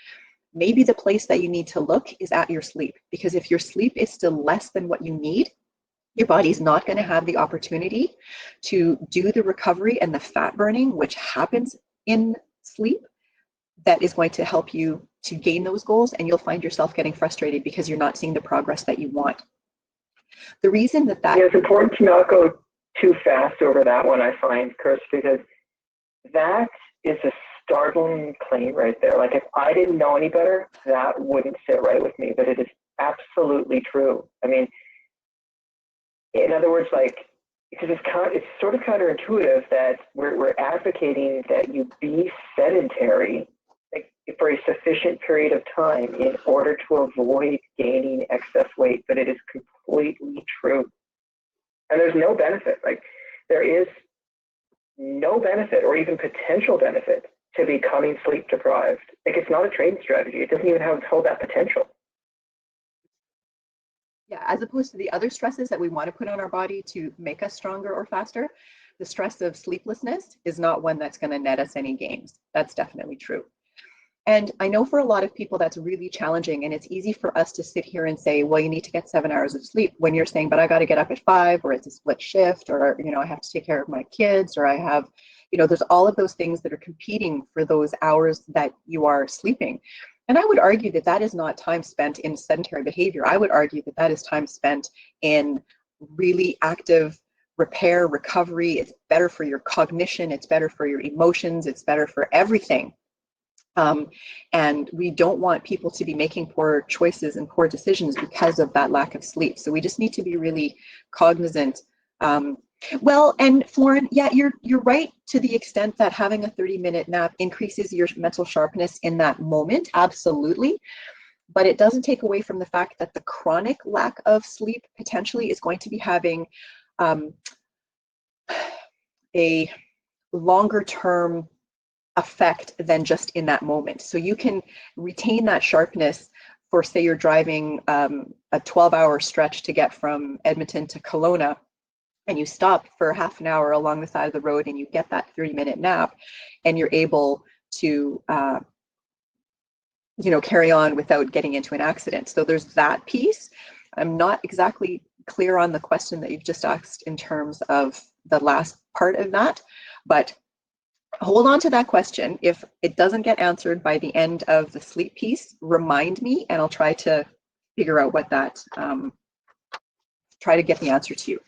maybe the place that you need to look is at your sleep. Because if your sleep is still less than what you need, your body's not going to have the opportunity to do the recovery and the fat burning, which happens in sleep, that is going to help you to gain those goals, and you'll find yourself getting frustrated because you're not seeing the progress that you want. The reason that it's important to not go too fast over that one, I find, Chris, because that is a startling claim right there. Like, if I didn't know any better, that wouldn't sit right with me, but it is absolutely true. I mean, in other words, like, because it's sort of counterintuitive that we're advocating that you be sedentary for a sufficient period of time in order to avoid gaining excess weight, but it is completely true. And there's no benefit. Like, there is no benefit or even potential benefit to becoming sleep deprived. Like, it's not a training strategy. It doesn't even hold that potential. Yeah, as opposed to the other stresses that we want to put on our body to make us stronger or faster, the stress of sleeplessness is not one that's going to net us any gains. That's definitely true. And I know for a lot of people that's really challenging, and it's easy for us to sit here and say, well, you need to get 7 hours of sleep, when you're saying, but I got to get up at 5, or it's a split shift, or, you know, I have to take care of my kids, or I have, you know, there's all of those things that are competing for those hours that you are sleeping. And I would argue that that is not time spent in sedentary behavior. I would argue that that is time spent in really active repair, recovery. It's better for your cognition, it's better for your emotions, it's better for everything. And we don't want people to be making poor choices and poor decisions because of that lack of sleep. So we just need to be really cognizant. Well, and Florin, yeah, you're right to the extent that having a 30-minute nap increases your mental sharpness in that moment, absolutely. But it doesn't take away from the fact that the chronic lack of sleep potentially is going to be having a longer term effect than just in that moment. So you can retain that sharpness for, say, you're driving a 12-hour stretch to get from Edmonton to Kelowna, and you stop for half an hour along the side of the road and you get that 30-minute nap, and you're able to you know, carry on without getting into an accident. So there's that piece. I'm not exactly clear on the question that you've just asked in terms of the last part of that, but hold on to that question. If it doesn't get answered by the end of the sleep piece, remind me, and I'll try to figure out what that, try to get the answer to you.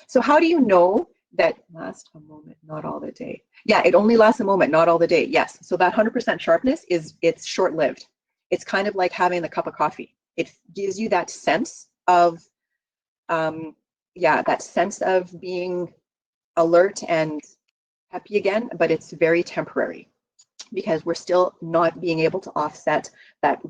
So how do you know that lasts a moment, not all the day? Yeah, it only lasts a moment, not all the day. Yes. So that 100% sharpness it's short-lived. It's kind of like having a cup of coffee. It gives you that sense of, yeah, that sense of being alert and happy again, but it's very temporary because we're still not being able to offset that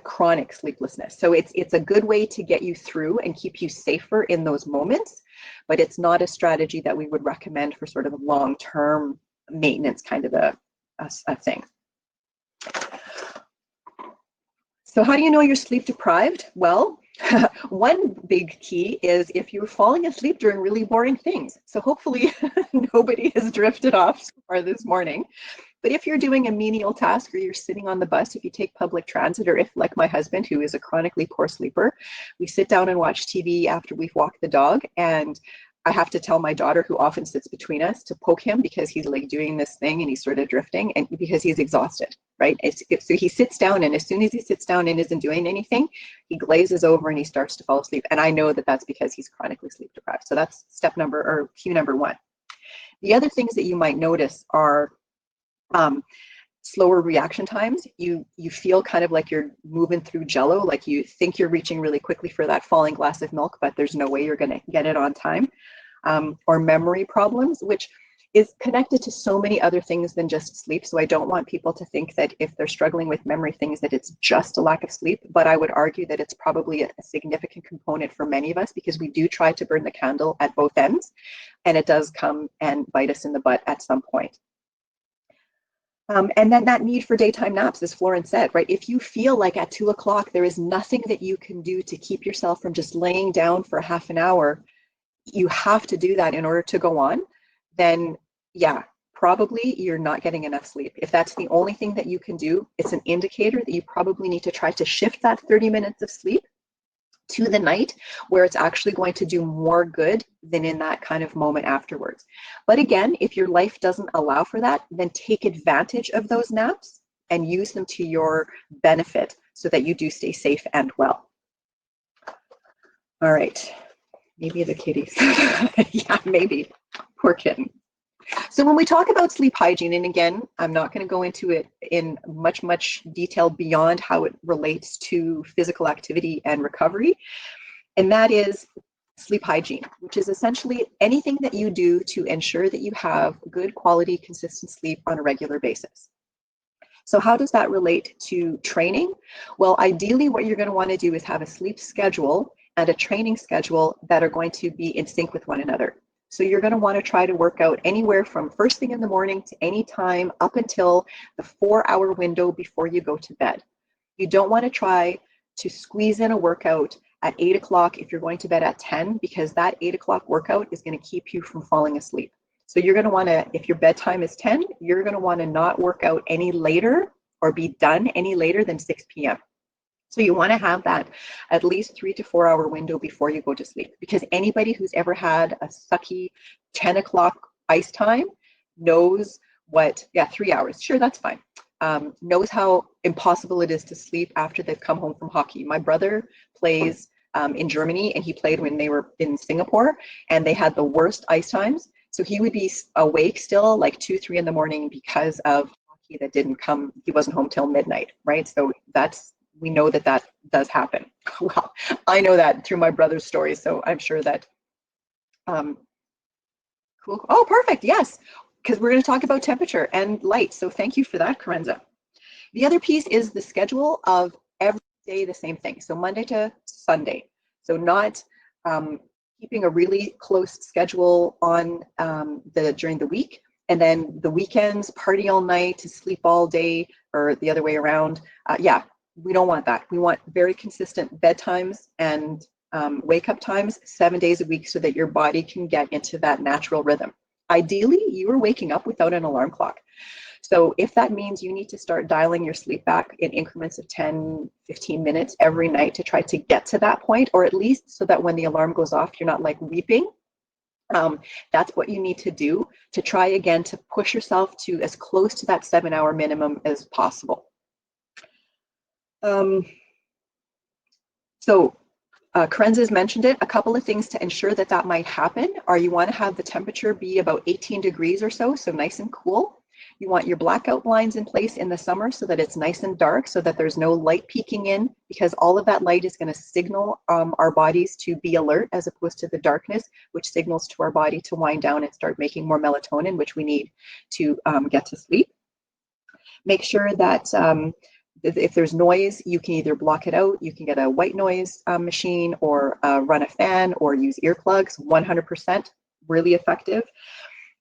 chronic sleeplessness. So it's a good way to get you through and keep you safer in those moments, but it's not a strategy that we would recommend for sort of a long-term maintenance kind of a thing. So how do you know you're sleep deprived? Well, one big key is if you're falling asleep during really boring things. So hopefully nobody has drifted off so far this morning. But if you're doing a menial task, or you're sitting on the bus, if you take public transit, or if, like my husband, who is a chronically poor sleeper, we sit down and watch TV after we've walked the dog, and I have to tell my daughter, who often sits between us, to poke him because he's like doing this thing and he's sort of drifting, and because he's exhausted, right? So he sits down, and as soon as he sits down and isn't doing anything, he glazes over and he starts to fall asleep. And I know that that's because he's chronically sleep deprived. So that's cue number one. The other things that you might notice are slower reaction times. You feel kind of like you're moving through jello, like you think you're reaching really quickly for that falling glass of milk, but there's no way you're going to get it on time. Or memory problems, which is connected to so many other things than just sleep. So I don't want people to think that if they're struggling with memory things that it's just a lack of sleep, but I would argue that it's probably a significant component for many of us, because we do try to burn the candle at both ends, and it does come and bite us in the butt at some point. And then that need for daytime naps, as Florin said, right? If you feel like at 2 o'clock there is nothing that you can do to keep yourself from just laying down for half an hour, you have to do that in order to go on, then yeah, probably you're not getting enough sleep. If that's the only thing that you can do, it's an indicator that you probably need to try to shift that 30 minutes of sleep to the night, where it's actually going to do more good than in that kind of moment afterwards. But again, if your life doesn't allow for that, then take advantage of those naps and use them to your benefit so that you do stay safe and well. All right, maybe the kitties. Yeah, maybe, poor kitten. So when we talk about sleep hygiene, and again, I'm not going to go into it in much detail beyond how it relates to physical activity and recovery, and that is sleep hygiene, which is essentially anything that you do to ensure that you have good quality, consistent sleep on a regular basis. So how does that relate to training? Well, ideally what you're going to want to do is have a sleep schedule and a training schedule that are going to be in sync with one another. So you're going to want to try to work out anywhere from first thing in the morning to any time up until the 4-hour window before you go to bed. You don't want to try to squeeze in a workout at 8 o'clock if you're going to bed at 10, because that 8 o'clock workout is going to keep you from falling asleep. So you're going to want to, if your bedtime is 10, you're going to want to not work out any later or be done any later than 6 p.m. So you want to have that at least 3 to 4 hour window before you go to sleep, because anybody who's ever had a sucky 10 o'clock ice time knows what, 3 hours, sure, that's fine. Knows how impossible it is to sleep after they've come home from hockey. My brother plays in Germany, and he played when they were in Singapore, and they had the worst ice times. So he would be awake still like 2, 3 in the morning because of hockey that didn't come. He wasn't home till midnight, right? So we know that does happen. Well, I know that through my brother's stories, so I'm sure that. Cool. Oh, perfect. Yes, because we're going to talk about temperature and light. So thank you for that, Karenza. The other piece is the schedule of every day the same thing. So Monday to Sunday. So not keeping a really close schedule on during the week, and then the weekends party all night, sleep all day, or the other way around. We don't want that. We want very consistent bedtimes and wake up times 7 days a week so that your body can get into that natural rhythm. Ideally, you are waking up without an alarm clock. So if that means you need to start dialing your sleep back in increments of 10, 15 minutes every night to try to get to that point, or at least so that when the alarm goes off, you're not like weeping, that's what you need to do to try again to push yourself to as close to that 7-hour minimum as possible. Karenza has mentioned it. A couple of things to ensure that might happen are you want to have the temperature be about 18 degrees or so nice and cool. You want your blackout blinds in place in the summer so that it's nice and dark, so that there's no light peeking in, because all of that light is going to signal our bodies to be alert, as opposed to the darkness, which signals to our body to wind down and start making more melatonin, which we need to get to sleep. Make sure that if there's noise, you can either block it out, you can get a white noise machine, or run a fan, or use earplugs. 100% really effective.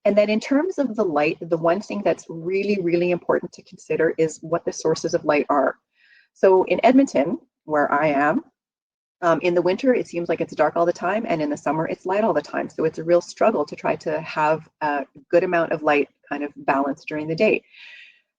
And then in terms of the light, the one thing that's really, really important to consider is what the sources of light are. So in Edmonton, where I am, in the winter, it seems like it's dark all the time, and in the summer, it's light all the time. So it's a real struggle to try to have a good amount of light kind of balanced during the day.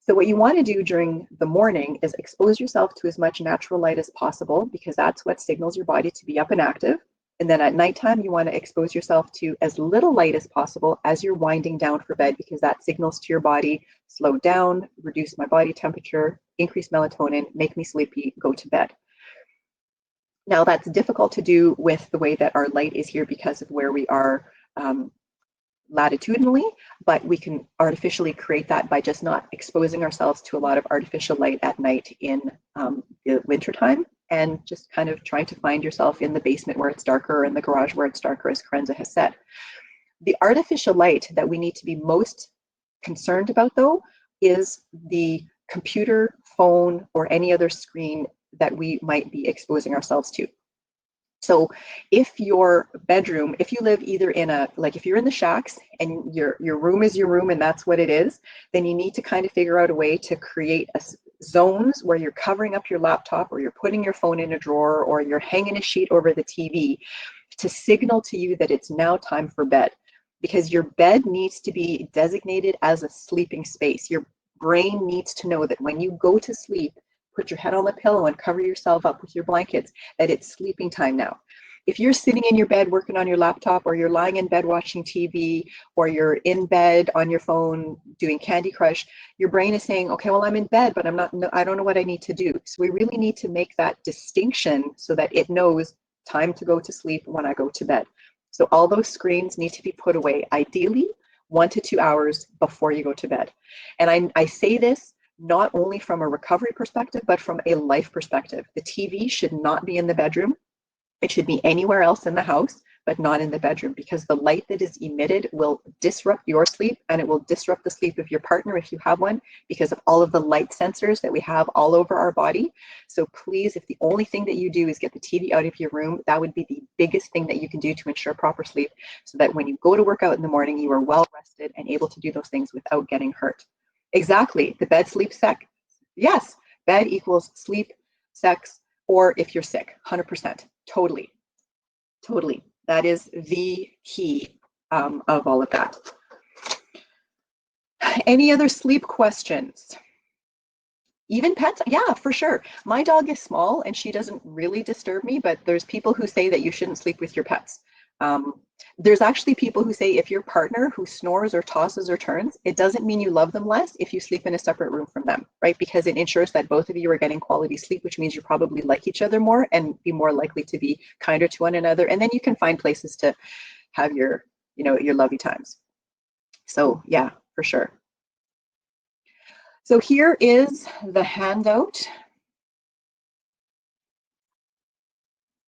So what you want to do during the morning is expose yourself to as much natural light as possible, because that's what signals your body to be up and active. And then at nighttime, you want to expose yourself to as little light as possible as you're winding down for bed, because that signals to your body, slow down, reduce my body temperature, increase melatonin, make me sleepy, go to bed. Now, that's difficult to do with the way that our light is here because of where we are latitudinally, but we can artificially create that by just not exposing ourselves to a lot of artificial light at night in the wintertime, and just kind of trying to find yourself in the basement where it's darker, or in the garage where it's darker, as Karenza has said. The artificial light that we need to be most concerned about, though, is the computer, phone, or any other screen that we might be exposing ourselves to. So if your bedroom, if you live either in if you're in the shacks and your room is your room and that's what it is, then you need to kind of figure out a way to create zones where you're covering up your laptop, or you're putting your phone in a drawer, or you're hanging a sheet over the TV to signal to you that it's now time for bed. Because your bed needs to be designated as a sleeping space. Your brain needs to know that when you go to sleep, put your head on the pillow and cover yourself up with your blankets, that it's sleeping time now. If you're sitting in your bed working on your laptop, or you're lying in bed watching TV, or you're in bed on your phone doing Candy Crush, your brain is saying, okay, well, I'm in bed, but I don't know what I need to do. So we really need to make that distinction so that it knows time to go to sleep when I go to bed. So all those screens need to be put away, ideally 1 to 2 hours before you go to bed. And I say this not only from a recovery perspective, but from a life perspective. The TV should not be in the bedroom. It should be anywhere else in the house, but not in the bedroom, because the light that is emitted will disrupt your sleep, and it will disrupt the sleep of your partner if you have one, because of all of the light sensors that we have all over our body. So please, if the only thing that you do is get the TV out of your room, that would be the biggest thing that you can do to ensure proper sleep, so that when you go to work out in the morning, you are well rested and able to do those things without getting hurt. Exactly. The bed, sleep, sex. Yes. Bed equals sleep, sex, or if you're sick. 100%. Totally. Totally. That is the key of all of that. Any other sleep questions? Even pets? Yeah, for sure. My dog is small and she doesn't really disturb me, but there's people who say that you shouldn't sleep with your pets. There's actually people who say if your partner who snores or tosses or turns, it doesn't mean you love them less if you sleep in a separate room from them, right? Because it ensures that both of you are getting quality sleep, which means you probably like each other more and be more likely to be kinder to one another. And then you can find places to have your, your lovey times. So yeah, for sure. So here is the handout.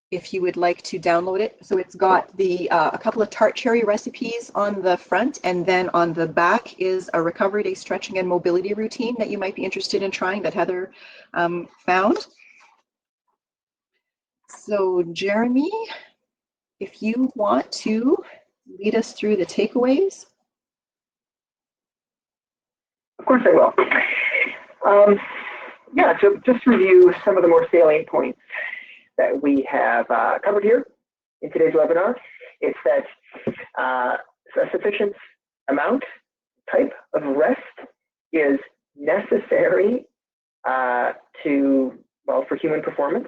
If you would like to download it. So it's got the a couple of tart cherry recipes on the front, and then on the back is a recovery day stretching and mobility routine that you might be interested in trying that Heather found. So Jeremy, if you want to lead us through the takeaways. Of course I will. Yeah, so just to review some of the more salient points that we have covered here in today's webinar. It's that a sufficient amount, type of rest is necessary for human performance.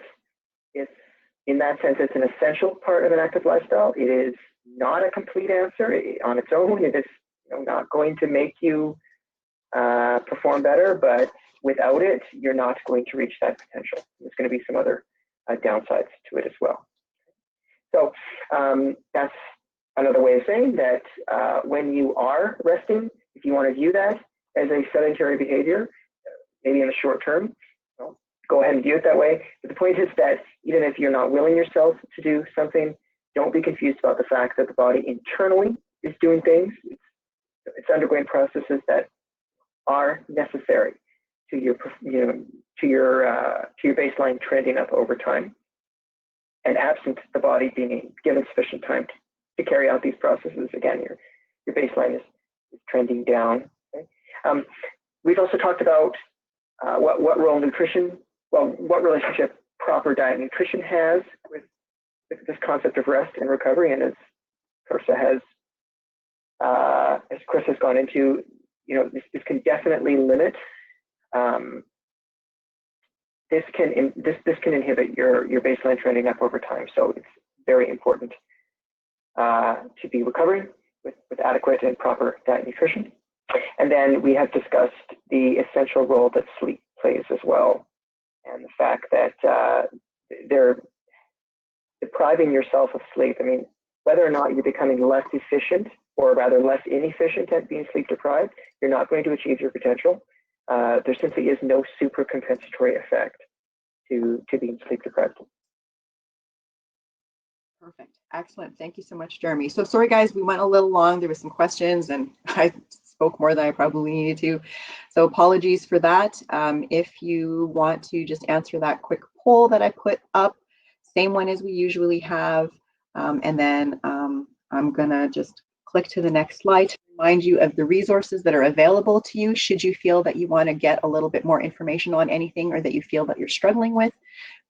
It's, in that sense, it's an essential part of an active lifestyle. It is not a complete answer on its own. It is not going to make you perform better, but without it, you're not going to reach that potential. There's going to be some other downsides to it as well. So that's another way of saying that when you are resting, if you want to view that as a sedentary behavior, maybe in the short term, go ahead and view it that way. But the point is that even if you're not willing yourself to do something, don't be confused about the fact that the body internally is doing things. It's undergoing processes that are necessary to your baseline trending up over time, and absent the body being given sufficient time to carry out these processes, again, your baseline is trending down. Okay? We've also talked about what role nutrition, what relationship proper diet and nutrition has with this concept of rest and recovery, and as Chris has gone into, this can definitely limit. This can inhibit your baseline trending up over time. So it's very important to be recovering with adequate and proper diet and nutrition. And then we have discussed the essential role that sleep plays as well, and the fact that they're depriving yourself of sleep. I mean, whether or not you're becoming less efficient, or rather less inefficient at being sleep deprived, you're not going to achieve your potential. There simply is no super compensatory effect to being sleep deprived. Perfect. Excellent. Thank you so much, Jeremy. So sorry, guys, we went a little long. There were some questions and I spoke more than I probably needed to. So apologies for that. If you want to just answer that quick poll that I put up, same one as we usually have. And then I'm going to just click to the next slide to remind you of the resources that are available to you should you feel that you want to get a little bit more information on anything, or that you feel that you're struggling with.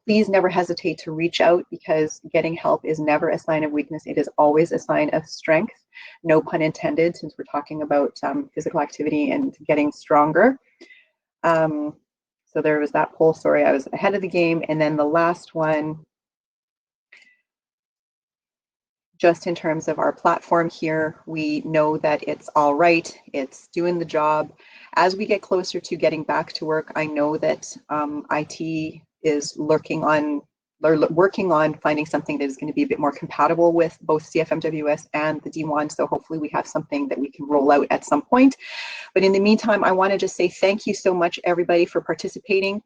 Please never hesitate to reach out, because getting help is never a sign of weakness. It is always a sign of strength. No pun intended, since we're talking about physical activity and getting stronger. So there was that poll. Sorry, I was ahead of the game. And then the last one, just in terms of our platform here, we know that it's all right. It's doing the job. As we get closer to getting back to work, I know that IT is lurking on working on finding something that is going to be a bit more compatible with both CFMWS and the D1. So hopefully we have something that we can roll out at some point. But in the meantime, I want to just say thank you so much, everybody, for participating.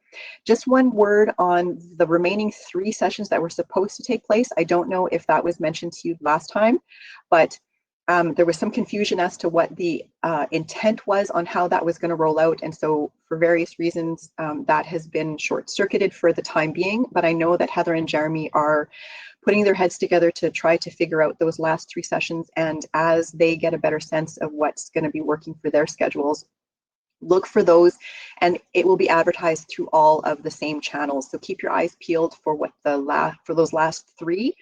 Just one word on the remaining 3 sessions that were supposed to take place. I don't know if that was mentioned to you last time, but there was some confusion as to what the intent was on how that was going to roll out. And so for various reasons, that has been short-circuited for the time being. But I know that Heather and Jeremy are putting their heads together to try to figure out those last 3 sessions. And as they get a better sense of what's going to be working for their schedules, look for those, and it will be advertised through all of the same channels. So keep your eyes peeled for what for those last 3.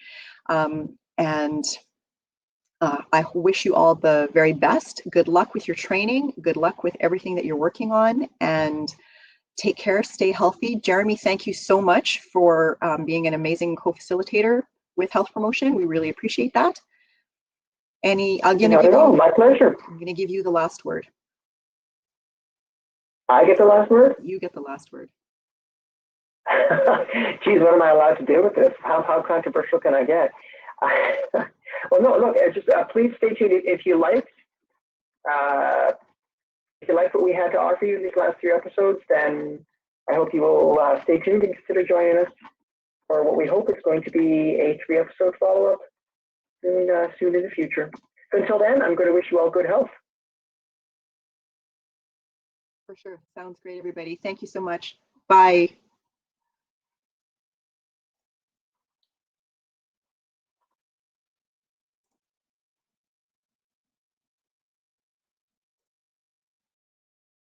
I wish you all the very best. Good luck with your training. Good luck with everything that you're working on, and take care, stay healthy. Jeremy, thank you so much for being an amazing co-facilitator with health promotion. We really appreciate that. My pleasure. I'm going to give you the last word. I get the last word? You get the last word. Geez, what am I allowed to do with this? How controversial can I get? Well, no, look, just please stay tuned. If you liked what we had to offer you in these last 3 episodes, then I hope you will stay tuned and consider joining us for what we hope is going to be a 3-episode follow-up soon in the future. So until then, I'm going to wish you all good health. For sure. Sounds great, everybody. Thank you so much. Bye.